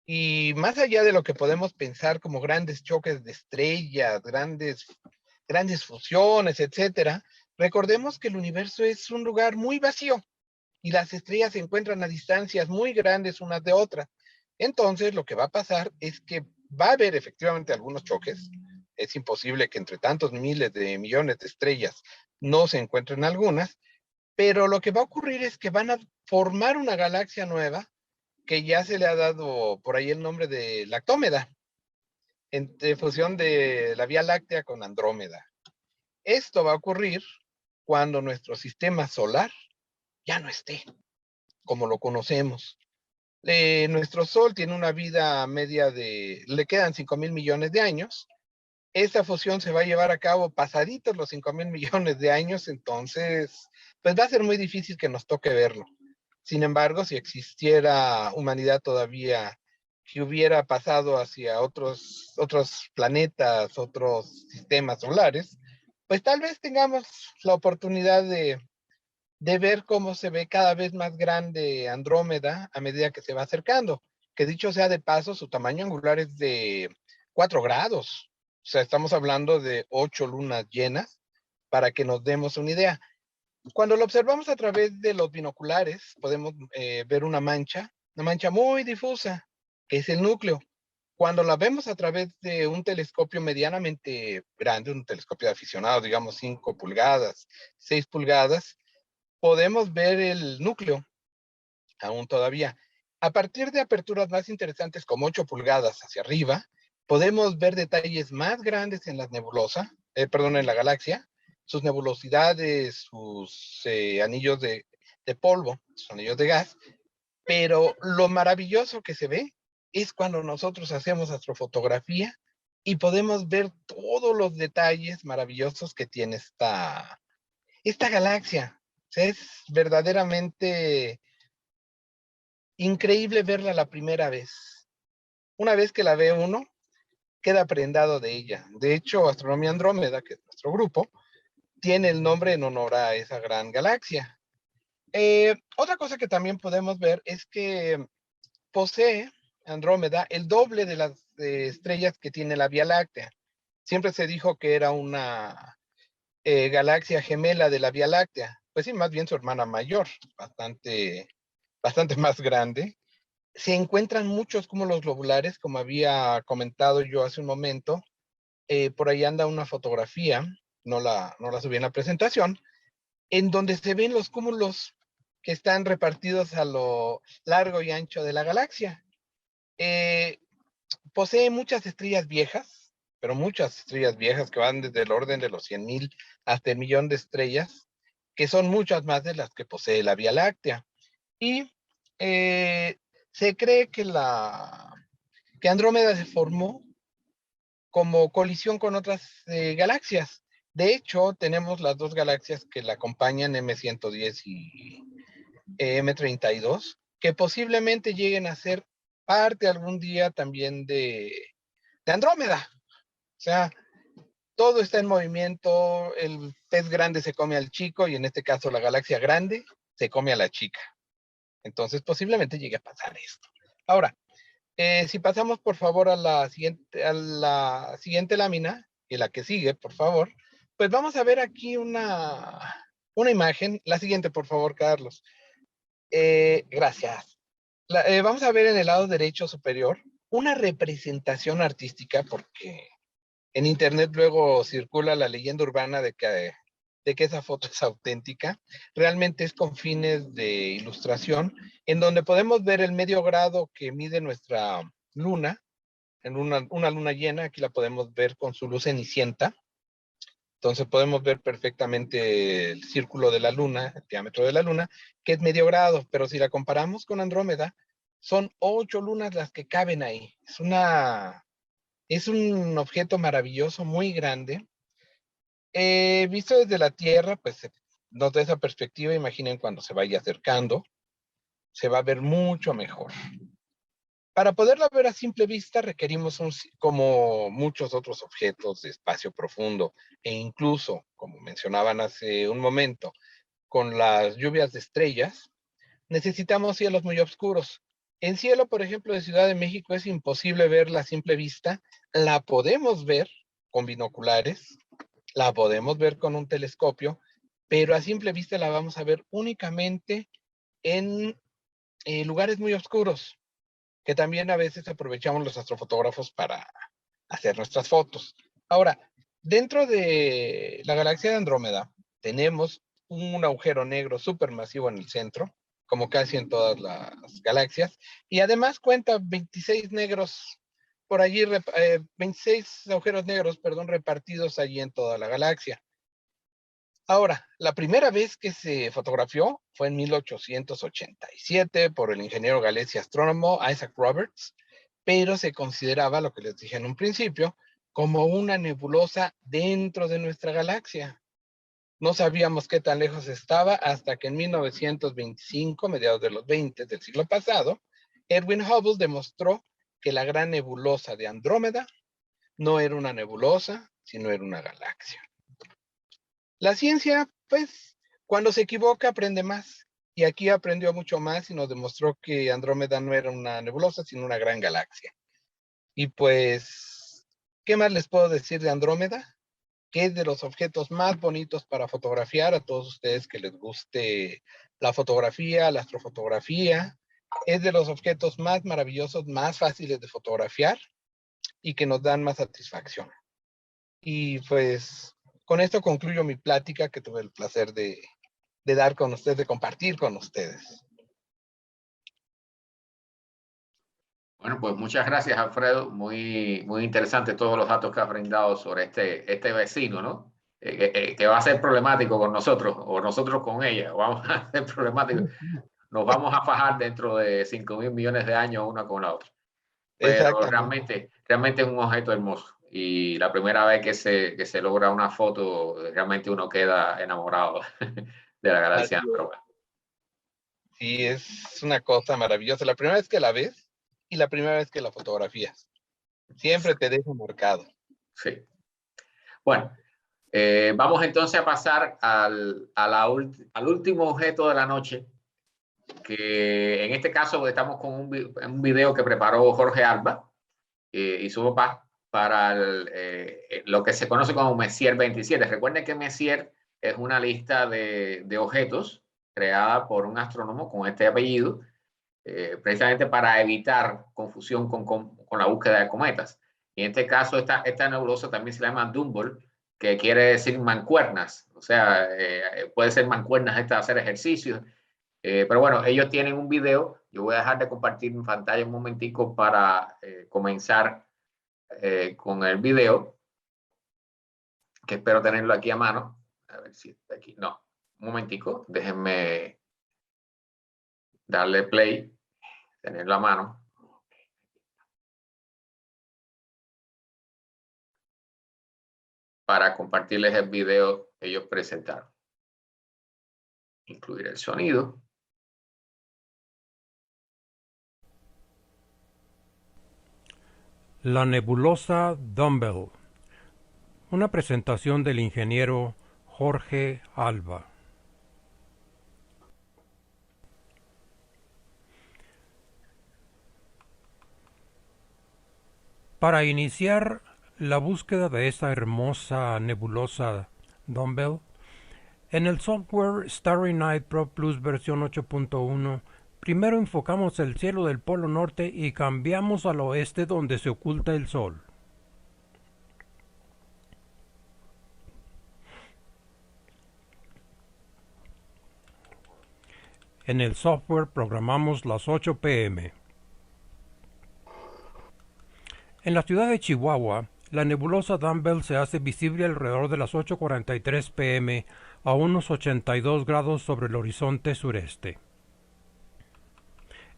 Y más allá de lo que podemos pensar como grandes choques de estrellas, grandes fusiones, etcétera, recordemos que el universo es un lugar muy vacío y las estrellas se encuentran a distancias muy grandes unas de otras. Entonces, lo que va a pasar es que va a haber efectivamente algunos choques. Es imposible que entre tantos miles de millones de estrellas no se encuentren algunas, pero lo que va a ocurrir es que van a formar una galaxia nueva que ya se le ha dado por ahí el nombre de Lactómeda, en fusión de la Vía Láctea con Andrómeda. Esto va a ocurrir cuando nuestro sistema solar ya no esté como lo conocemos. Nuestro Sol tiene una vida media le quedan 5,000 millones de años. Esta fusión se va a llevar a cabo pasaditos los 5,000 millones de años, entonces, pues va a ser muy difícil que nos toque verlo. Sin embargo, si existiera humanidad todavía que hubiera pasado hacia otros planetas, otros sistemas solares, pues tal vez tengamos la oportunidad de ver cómo se ve cada vez más grande Andrómeda a medida que se va acercando. Que dicho sea de paso, su tamaño angular es de 4 grados. O sea, estamos hablando de 8 lunas llenas, para que nos demos una idea. Cuando lo observamos a través de los binoculares, podemos ver una mancha muy difusa, que es el núcleo. Cuando la vemos a través de un telescopio medianamente grande, un telescopio de aficionados, digamos 5 pulgadas, 6 pulgadas, podemos ver el núcleo aún todavía. A partir de aperturas más interesantes como 8 pulgadas hacia arriba, podemos ver detalles más grandes en las nebulosas, en la galaxia, sus nebulosidades, sus anillos de polvo, sus anillos de gas, pero lo maravilloso que se ve es cuando nosotros hacemos astrofotografía y podemos ver todos los detalles maravillosos que tiene esta galaxia. O sea, es verdaderamente increíble verla la primera vez. Una vez que la ve uno, queda prendado de ella. De hecho, Astronomía Andrómeda, que es nuestro grupo, tiene el nombre en honor a esa gran galaxia. Otra cosa que también podemos ver es que posee Andrómeda el doble de las estrellas que tiene la Vía Láctea. Siempre se dijo que era una galaxia gemela de la Vía Láctea. Pues sí, más bien su hermana mayor, bastante más grande. Se encuentran muchos cúmulos globulares, como había comentado yo hace un momento. Por ahí anda una fotografía, no la subí en la presentación, en donde se ven los cúmulos que están repartidos a lo largo y ancho de la galaxia. Posee muchas estrellas viejas, pero muchas estrellas viejas que van desde el orden de los 100,000 hasta el millón de estrellas, que son muchas más de las que posee la Vía Láctea. Y se cree que Andrómeda se formó como colisión con otras galaxias. De hecho, tenemos las dos galaxias que la acompañan, M110 y M32, que posiblemente lleguen a ser parte algún día también de Andrómeda. O sea, todo está en movimiento, el pez grande se come al chico y en este caso la galaxia grande se come a la chica. Entonces posiblemente llegue a pasar esto. Ahora, si pasamos por favor a la siguiente lámina, y la que sigue, por favor, pues vamos a ver aquí una imagen. La siguiente, por favor, Carlos. Gracias. Vamos a ver en el lado derecho superior una representación artística, porque en internet luego circula la leyenda urbana de que esa foto es auténtica. Realmente es con fines de ilustración, en donde podemos ver el medio grado que mide nuestra luna, en una luna llena. Aquí la podemos ver con su luz cenicienta. Entonces podemos ver perfectamente el círculo de la luna, el diámetro de la luna, que es medio grado, pero si la comparamos con Andrómeda, son 8 lunas las que caben ahí. Es un objeto maravilloso, muy grande. Visto desde la Tierra, pues nos da esa perspectiva. Imaginen cuando se vaya acercando, se va a ver mucho mejor. Para poderla ver a simple vista requerimos, como muchos otros objetos de espacio profundo, e incluso, como mencionaban hace un momento, con las lluvias de estrellas, necesitamos cielos muy oscuros. En cielo, por ejemplo, de Ciudad de México es imposible verla a simple vista. La podemos ver con binoculares, la podemos ver con un telescopio, pero a simple vista la vamos a ver únicamente en lugares muy oscuros, que también a veces aprovechamos los astrofotógrafos para hacer nuestras fotos. Ahora, dentro de la galaxia de Andrómeda tenemos un agujero negro supermasivo en el centro, como casi en todas las galaxias, y además cuenta 26 negros por allí, 26 agujeros negros, perdón, repartidos allí en toda la galaxia. Ahora, la primera vez que se fotografió fue en 1887 por el ingeniero galés y astrónomo Isaac Roberts, pero se consideraba, lo que les dije en un principio, como una nebulosa dentro de nuestra galaxia. No sabíamos qué tan lejos estaba hasta que en 1925, mediados de los 20 del siglo pasado, Edwin Hubble demostró que la gran nebulosa de Andrómeda no era una nebulosa, sino era una galaxia. La ciencia, pues, cuando se equivoca aprende más. Y aquí aprendió mucho más y nos demostró que Andrómeda no era una nebulosa, sino una gran galaxia. Y pues, ¿qué más les puedo decir de Andrómeda? Que es de los objetos más bonitos para fotografiar a todos ustedes que les guste la fotografía, la astrofotografía. Es de los objetos más maravillosos, más fáciles de fotografiar y que nos dan más satisfacción. Y pues con esto concluyo mi plática que tuve el placer de dar con ustedes, de compartir con ustedes. Bueno, pues muchas gracias, Alfredo. Muy interesante todos los datos que has brindado sobre este vecino, ¿no? Que va a ser problemático con nosotros, o nosotros con ella. Vamos a ser problemáticos. Nos vamos a fajar dentro de 5.000 millones de años una con la otra. Pero realmente es un objeto hermoso. Y la primera vez que se logra una foto, realmente uno queda enamorado de la galaxia Andrómeda. Sí, es una cosa maravillosa. La primera vez que la ves y la primera vez que la fotografías. Siempre te deja marcado. Sí. Bueno, vamos entonces a pasar al último objeto de la noche, que en este caso estamos con un video que preparó Jorge Alba y su papá para lo que se conoce como Messier 27. Recuerden que Messier es una lista de objetos creada por un astrónomo con este apellido, precisamente para evitar confusión con la búsqueda de cometas. Y en este caso, esta nebulosa también se llama Dumble, que quiere decir mancuernas. O sea, puede ser mancuernas esta hacer ejercicios. Pero bueno, ellos tienen un video. Yo voy a dejar de compartir mi pantalla un momentico para comenzar con el video, que espero tenerlo aquí a mano. A ver si está aquí. No, un momentico. Déjenme darle play, tenerlo a mano. Para compartirles el video que ellos presentaron. Incluir el sonido. La nebulosa Dumble. Una presentación del ingeniero Jorge Alba. Para iniciar la búsqueda de esta hermosa nebulosa Dumble, en el software Starry Night Pro Plus versión 8.1, primero enfocamos el cielo del polo norte y cambiamos al oeste donde se oculta el sol. En el software programamos las 8 p.m. En la ciudad de Chihuahua, la nebulosa Dumble se hace visible alrededor de las 8:43 p.m. a unos 82 grados sobre el horizonte sureste.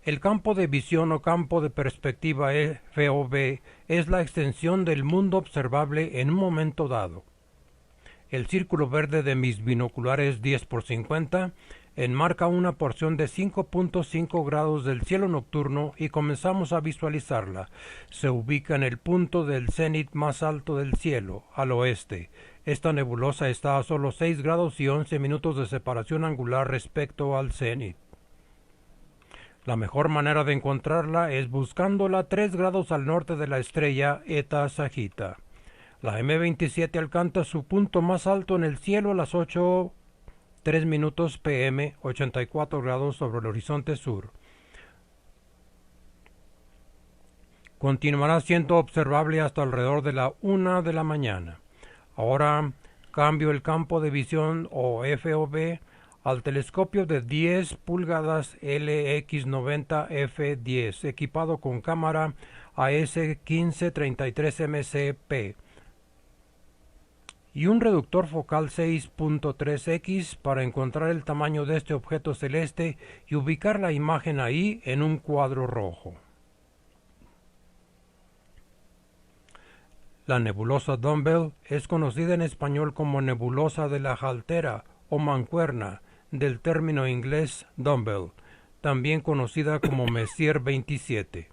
El campo de visión o campo de perspectiva FOV es la extensión del mundo observable en un momento dado. El círculo verde de mis binoculares 10x50 enmarca una porción de 5.5 grados del cielo nocturno y comenzamos a visualizarla. Se ubica en el punto del cenit más alto del cielo, al oeste. Esta nebulosa está a solo 6 grados y 11 minutos de separación angular respecto al cenit. La mejor manera de encontrarla es buscándola 3 grados al norte de la estrella Eta Sagitta. La M27 alcanza su punto más alto en el cielo a las 8:03 minutos p.m., 84 grados sobre el horizonte sur. Continuará siendo observable hasta alrededor de la 1 de la mañana. Ahora cambio el campo de visión o FOV al telescopio de 10 pulgadas LX90F10 equipado con cámara AS1533MCP y un reductor focal 6.3x para encontrar el tamaño de este objeto celeste y ubicar la imagen ahí en un cuadro rojo. La nebulosa Dumbbell es conocida en español como nebulosa de la jaltera o mancuerna, del término inglés dumbbell, también conocida como Messier 27.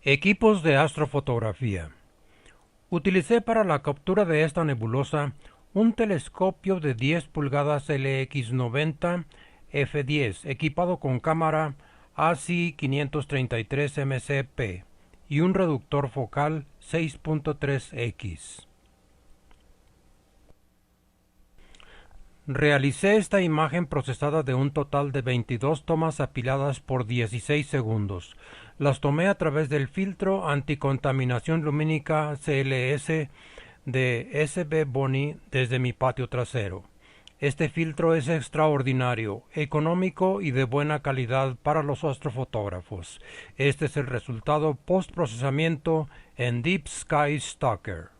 Equipos de astrofotografía. Utilicé para la captura de esta nebulosa un telescopio de 10 pulgadas LX90 F10 equipado con cámara ASI533 MCP y un reductor focal 6.3x. Realicé esta imagen procesada de un total de 22 tomas apiladas por 16 segundos. Las tomé a través del filtro anticontaminación lumínica CLS de SB Boni desde mi patio trasero. Este filtro es extraordinario, económico y de buena calidad para los astrofotógrafos. Este es el resultado post-procesamiento en Deep Sky Stalker.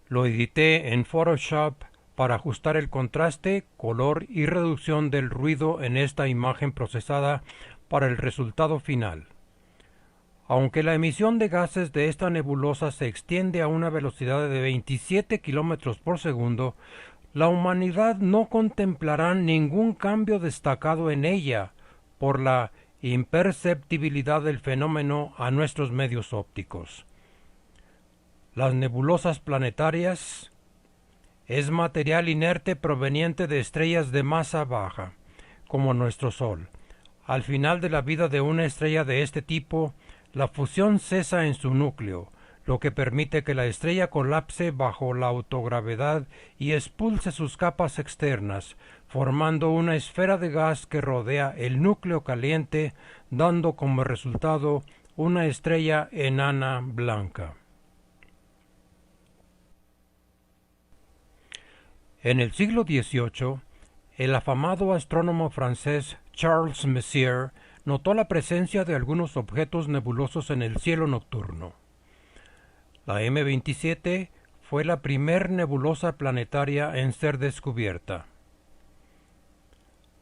Lo edité en Photoshop para ajustar el contraste, color y reducción del ruido en esta imagen procesada para el resultado final. Aunque la emisión de gases de esta nebulosa se extiende a una velocidad de 27 km por segundo, la humanidad no contemplará ningún cambio destacado en ella por la imperceptibilidad del fenómeno a nuestros medios ópticos. Las nebulosas planetarias es material inerte proveniente de estrellas de masa baja, como nuestro Sol. Al final de la vida de una estrella de este tipo, la fusión cesa en su núcleo, lo que permite que la estrella colapse bajo la autogravedad y expulse sus capas externas, formando una esfera de gas que rodea el núcleo caliente, dando como resultado una estrella enana blanca. En el siglo XVIII, el afamado astrónomo francés Charles Messier notó la presencia de algunos objetos nebulosos en el cielo nocturno. La M27 fue la primer nebulosa planetaria en ser descubierta.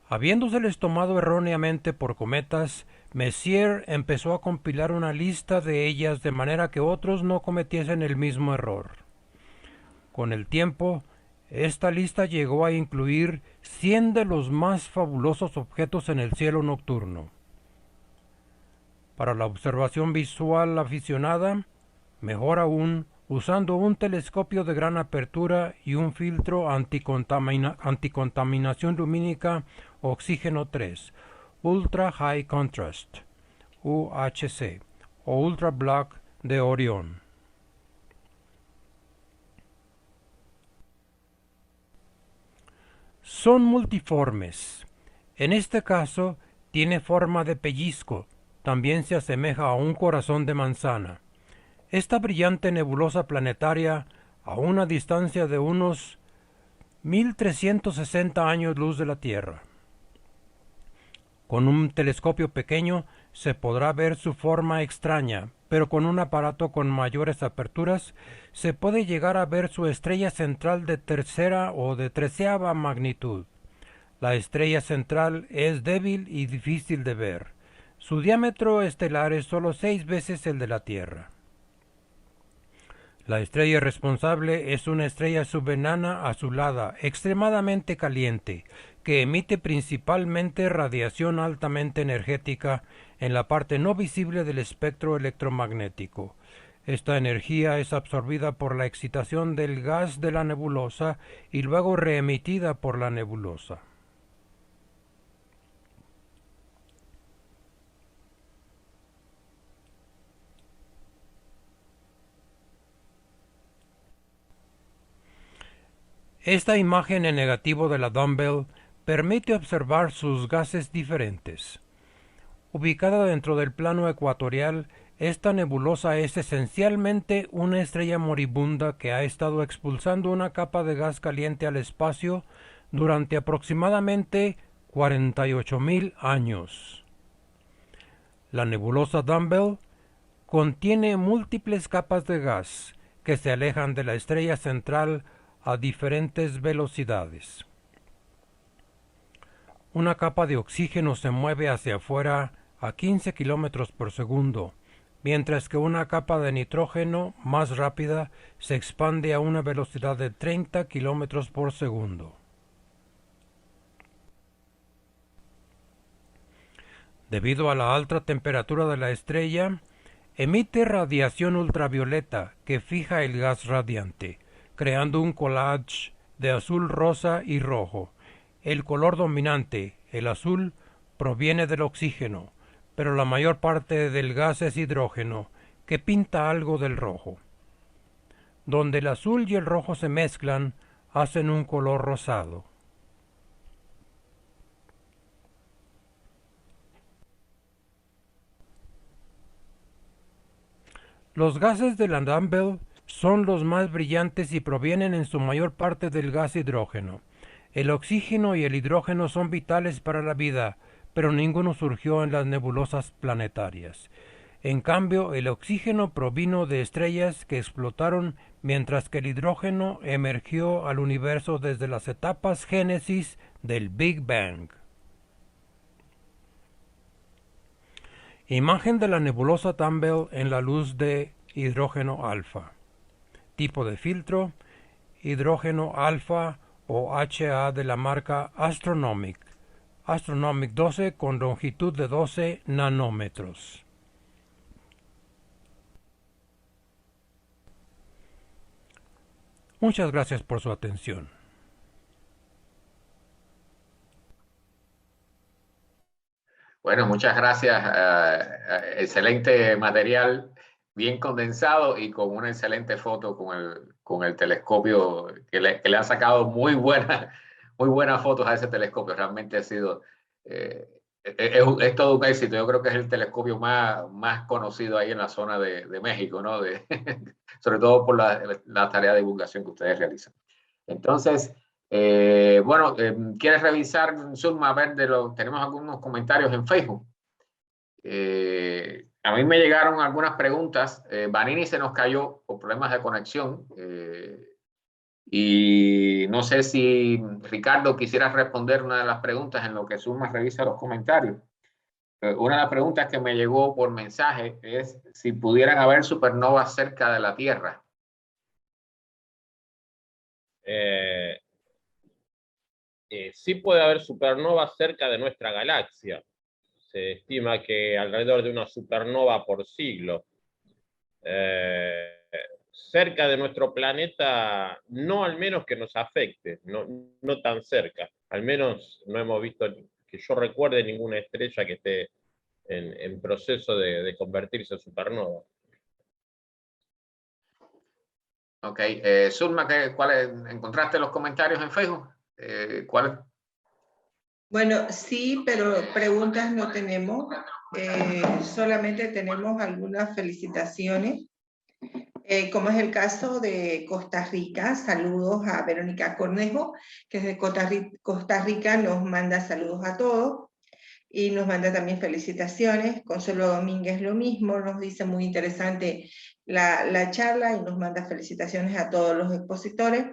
Habiéndoseles tomado erróneamente por cometas, Messier empezó a compilar una lista de ellas de manera que otros no cometiesen el mismo error. Con el tiempo, esta lista llegó a incluir 100 de los más fabulosos objetos en el cielo nocturno. Para la observación visual aficionada, mejor aún, usando un telescopio de gran apertura y un filtro anticontaminación lumínica oxígeno 3, Ultra High Contrast, UHC, o Ultra Black de Orión. Son multiformes. En este caso, tiene forma de pellizco. También se asemeja a un corazón de manzana. Esta brillante nebulosa planetaria, a una distancia de unos 1360 años luz de la Tierra. Con un telescopio pequeño se podrá ver su forma extraña, pero con un aparato con mayores aperturas se puede llegar a ver su estrella central de tercera o de treceava magnitud. La estrella central es débil y difícil de ver. Su diámetro estelar es solo 6 veces el de la Tierra. La estrella responsable es una estrella subenana azulada, extremadamente caliente, que emite principalmente radiación altamente energética en la parte no visible del espectro electromagnético. Esta energía es absorbida por la excitación del gas de la nebulosa y luego reemitida por la nebulosa. Esta imagen en negativo de la dumbbell permite observar sus gases diferentes. Ubicada dentro del plano ecuatorial, esta nebulosa es esencialmente una estrella moribunda que ha estado expulsando una capa de gas caliente al espacio durante aproximadamente 48.000 años. La nebulosa Dumbbell contiene múltiples capas de gas que se alejan de la estrella central a diferentes velocidades. Una capa de oxígeno se mueve hacia afuera a 15 kilómetros por segundo, mientras que una capa de nitrógeno más rápida se expande a una velocidad de 30 kilómetros por segundo. Debido a la alta temperatura de la estrella, emite radiación ultravioleta que fija el gas radiante, creando un collage de azul, rosa y rojo. El color dominante, el azul, proviene del oxígeno, pero la mayor parte del gas es hidrógeno, que pinta algo del rojo. Donde el azul y el rojo se mezclan, hacen un color rosado. Los gases de la dumbbell son los más brillantes y provienen en su mayor parte del gas hidrógeno. El oxígeno y el hidrógeno son vitales para la vida, pero ninguno surgió en las nebulosas planetarias. En cambio, el oxígeno provino de estrellas que explotaron, mientras que el hidrógeno emergió al universo desde las etapas génesis del Big Bang. Imagen de la nebulosa Dumbbell en la luz de hidrógeno alfa. Tipo de filtro: hidrógeno alfa o HA de la marca Astronomic. Astronomic 12 con longitud de 12 nanómetros. Muchas gracias por su atención. Bueno, muchas gracias. Excelente material, bien condensado y con una excelente foto con el telescopio que le ha sacado muy buenas fotos a ese telescopio. Realmente ha sido, es todo un éxito. Yo creo que es el telescopio más conocido ahí en la zona de México, ¿no? Sobre todo por la tarea de divulgación que ustedes realizan. Entonces, bueno, ¿quieres revisar, Zulma? A ver, tenemos algunos comentarios en Facebook. A mí me llegaron algunas preguntas. Vanini se nos cayó por problemas de conexión. Y no sé si Ricardo quisiera responder una de las preguntas en lo que Zulma revisa los comentarios. Una de las preguntas que me llegó por mensaje es si pudieran haber supernovas cerca de la Tierra. Sí puede haber supernovas cerca de nuestra galaxia. Se estima que alrededor de una supernova por siglo. Cerca de nuestro planeta, no, al menos que nos afecte, no tan cerca. Al menos no hemos visto, que yo recuerde, ninguna estrella que esté en proceso de convertirse en supernova. Ok, Zulma, ¿encontraste los comentarios en Facebook? ¿Cuál? Bueno, sí, pero preguntas no tenemos. Solamente tenemos algunas felicitaciones. Como es el caso de Costa Rica, saludos a Verónica Cornejo, que desde Costa Rica nos manda saludos a todos y nos manda también felicitaciones. Consuelo Domínguez lo mismo, nos dice muy interesante la charla y nos manda felicitaciones a todos los expositores.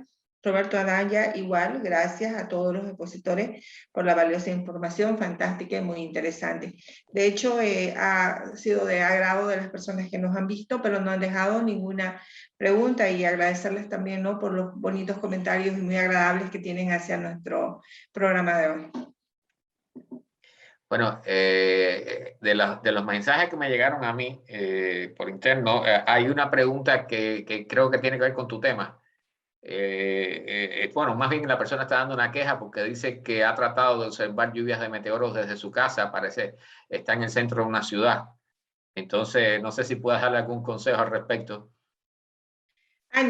Roberto Araya, igual, gracias a todos los expositores por la valiosa información, fantástica y muy interesante. De hecho, ha sido de agrado de las personas que nos han visto, pero no han dejado ninguna pregunta, y agradecerles también, ¿no?, por los bonitos comentarios y muy agradables que tienen hacia nuestro programa de hoy. Bueno, de los mensajes que me llegaron a mí por interno, hay una pregunta que creo que tiene que ver con tu tema. Bueno, más bien la persona está dando una queja porque dice que ha tratado de observar lluvias de meteoros desde su casa. Parece está en el centro de una ciudad. Entonces, no sé si puedes darle algún consejo al respecto.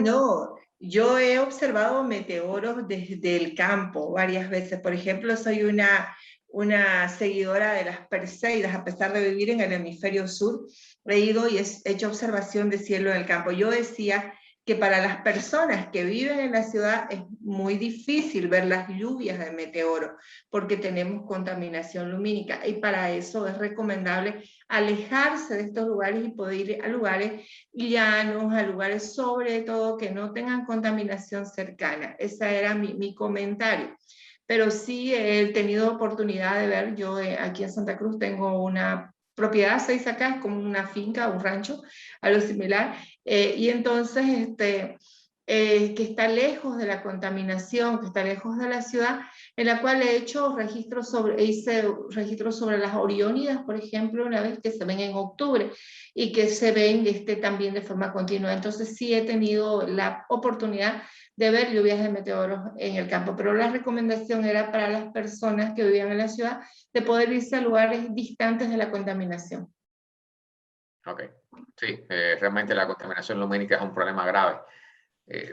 No, Yo he observado meteoros desde el campo varias veces. Por ejemplo, soy una seguidora de las Perseidas, a pesar de vivir en el hemisferio sur, he ido y he hecho observación de cielo en el campo. Yo decía que para las personas que viven en la ciudad es muy difícil ver las lluvias de meteoros porque tenemos contaminación lumínica, y para eso es recomendable alejarse de estos lugares y poder ir a lugares llanos, a lugares sobre todo que no tengan contaminación cercana. Ese era mi comentario. Pero sí he tenido oportunidad de ver, yo aquí en Santa Cruz tengo una propiedad 6 acá, es como una finca, un rancho, algo similar, y entonces que está lejos de la contaminación, que está lejos de la ciudad, en la cual he hecho hice registros sobre las Oriónidas, por ejemplo, una vez que se ven en octubre y que se ven también de forma continua. Entonces sí he tenido la oportunidad de ver lluvias de meteoros en el campo, pero la recomendación era para las personas que vivían en la ciudad de poder irse a lugares distantes de la contaminación. Ok, sí, realmente la contaminación lumínica es un problema grave.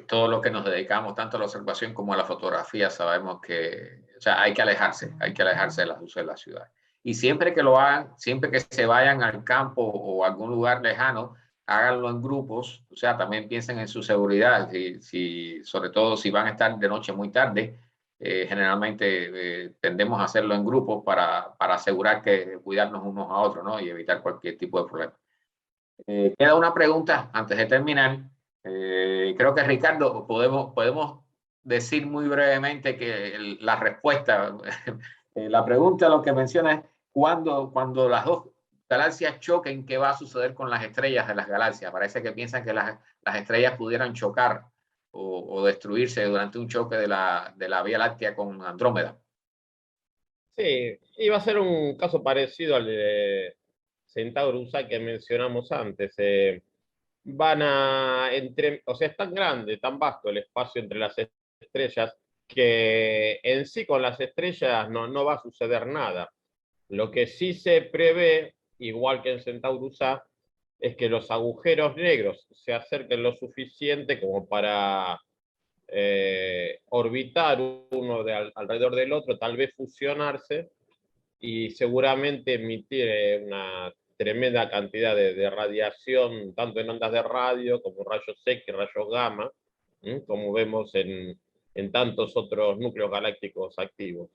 Todos los que nos dedicamos tanto a la observación como a la fotografía sabemos que, o sea, hay que alejarse de las luces de la ciudad. Y siempre que lo hagan, siempre que se vayan al campo o a algún lugar lejano, háganlo en grupos, o sea, también piensen en su seguridad, sobre todo si van a estar de noche muy tarde, generalmente tendemos a hacerlo en grupos para asegurar que cuidarnos unos a otros, ¿no? Y evitar cualquier tipo de problema. Queda una pregunta antes de terminar. Creo que Ricardo, podemos decir muy brevemente que la respuesta, la pregunta lo que menciona es cuando las dos galaxias choquen, ¿qué va a suceder con las estrellas de las galaxias? Parece que piensan que las estrellas pudieran chocar o destruirse durante un choque de la Vía Láctea con Andrómeda. Sí, iba a ser un caso parecido al de Centauro USA que mencionamos antes. O sea, es tan grande, tan vasto el espacio entre las estrellas que en sí con las estrellas no va a suceder nada. Lo que sí se prevé, igual que en Centaurus A, es que los agujeros negros se acerquen lo suficiente como para orbitar uno alrededor del otro, tal vez fusionarse y seguramente emitir una tremenda cantidad de radiación, tanto en ondas de radio como rayos X y rayos gamma, como vemos en tantos otros núcleos galácticos activos.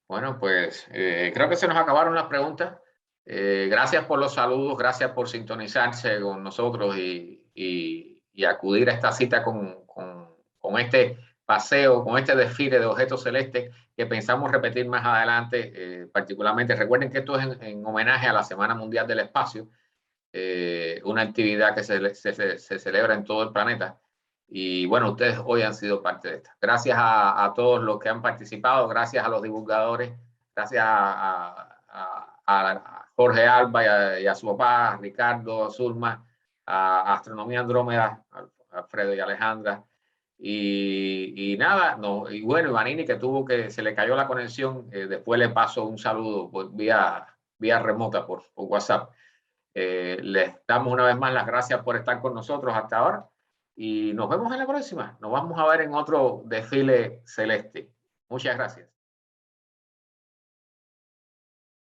Bueno, pues creo que se nos acabaron las preguntas. Gracias por los saludos, gracias por sintonizarse con nosotros y acudir a esta cita con este paseo, con este desfile de objetos celestes que pensamos repetir más adelante. Particularmente, recuerden que esto es en homenaje a la Semana Mundial del Espacio, una actividad que se celebra en todo el planeta. Y bueno, ustedes hoy han sido parte de esta. Gracias a todos los que han participado, gracias a los divulgadores, gracias a Jorge Alba y a su papá, a Ricardo, a Zulma, a Astronomía Andrómeda, a Alfredo y Alejandra. Y nada, y bueno, Ivanini que se le cayó la conexión, después le paso un saludo vía remota por WhatsApp. Les damos una vez más las gracias por estar con nosotros hasta ahora y nos vemos en la próxima. Nos vamos a ver en otro desfile celeste. Muchas gracias.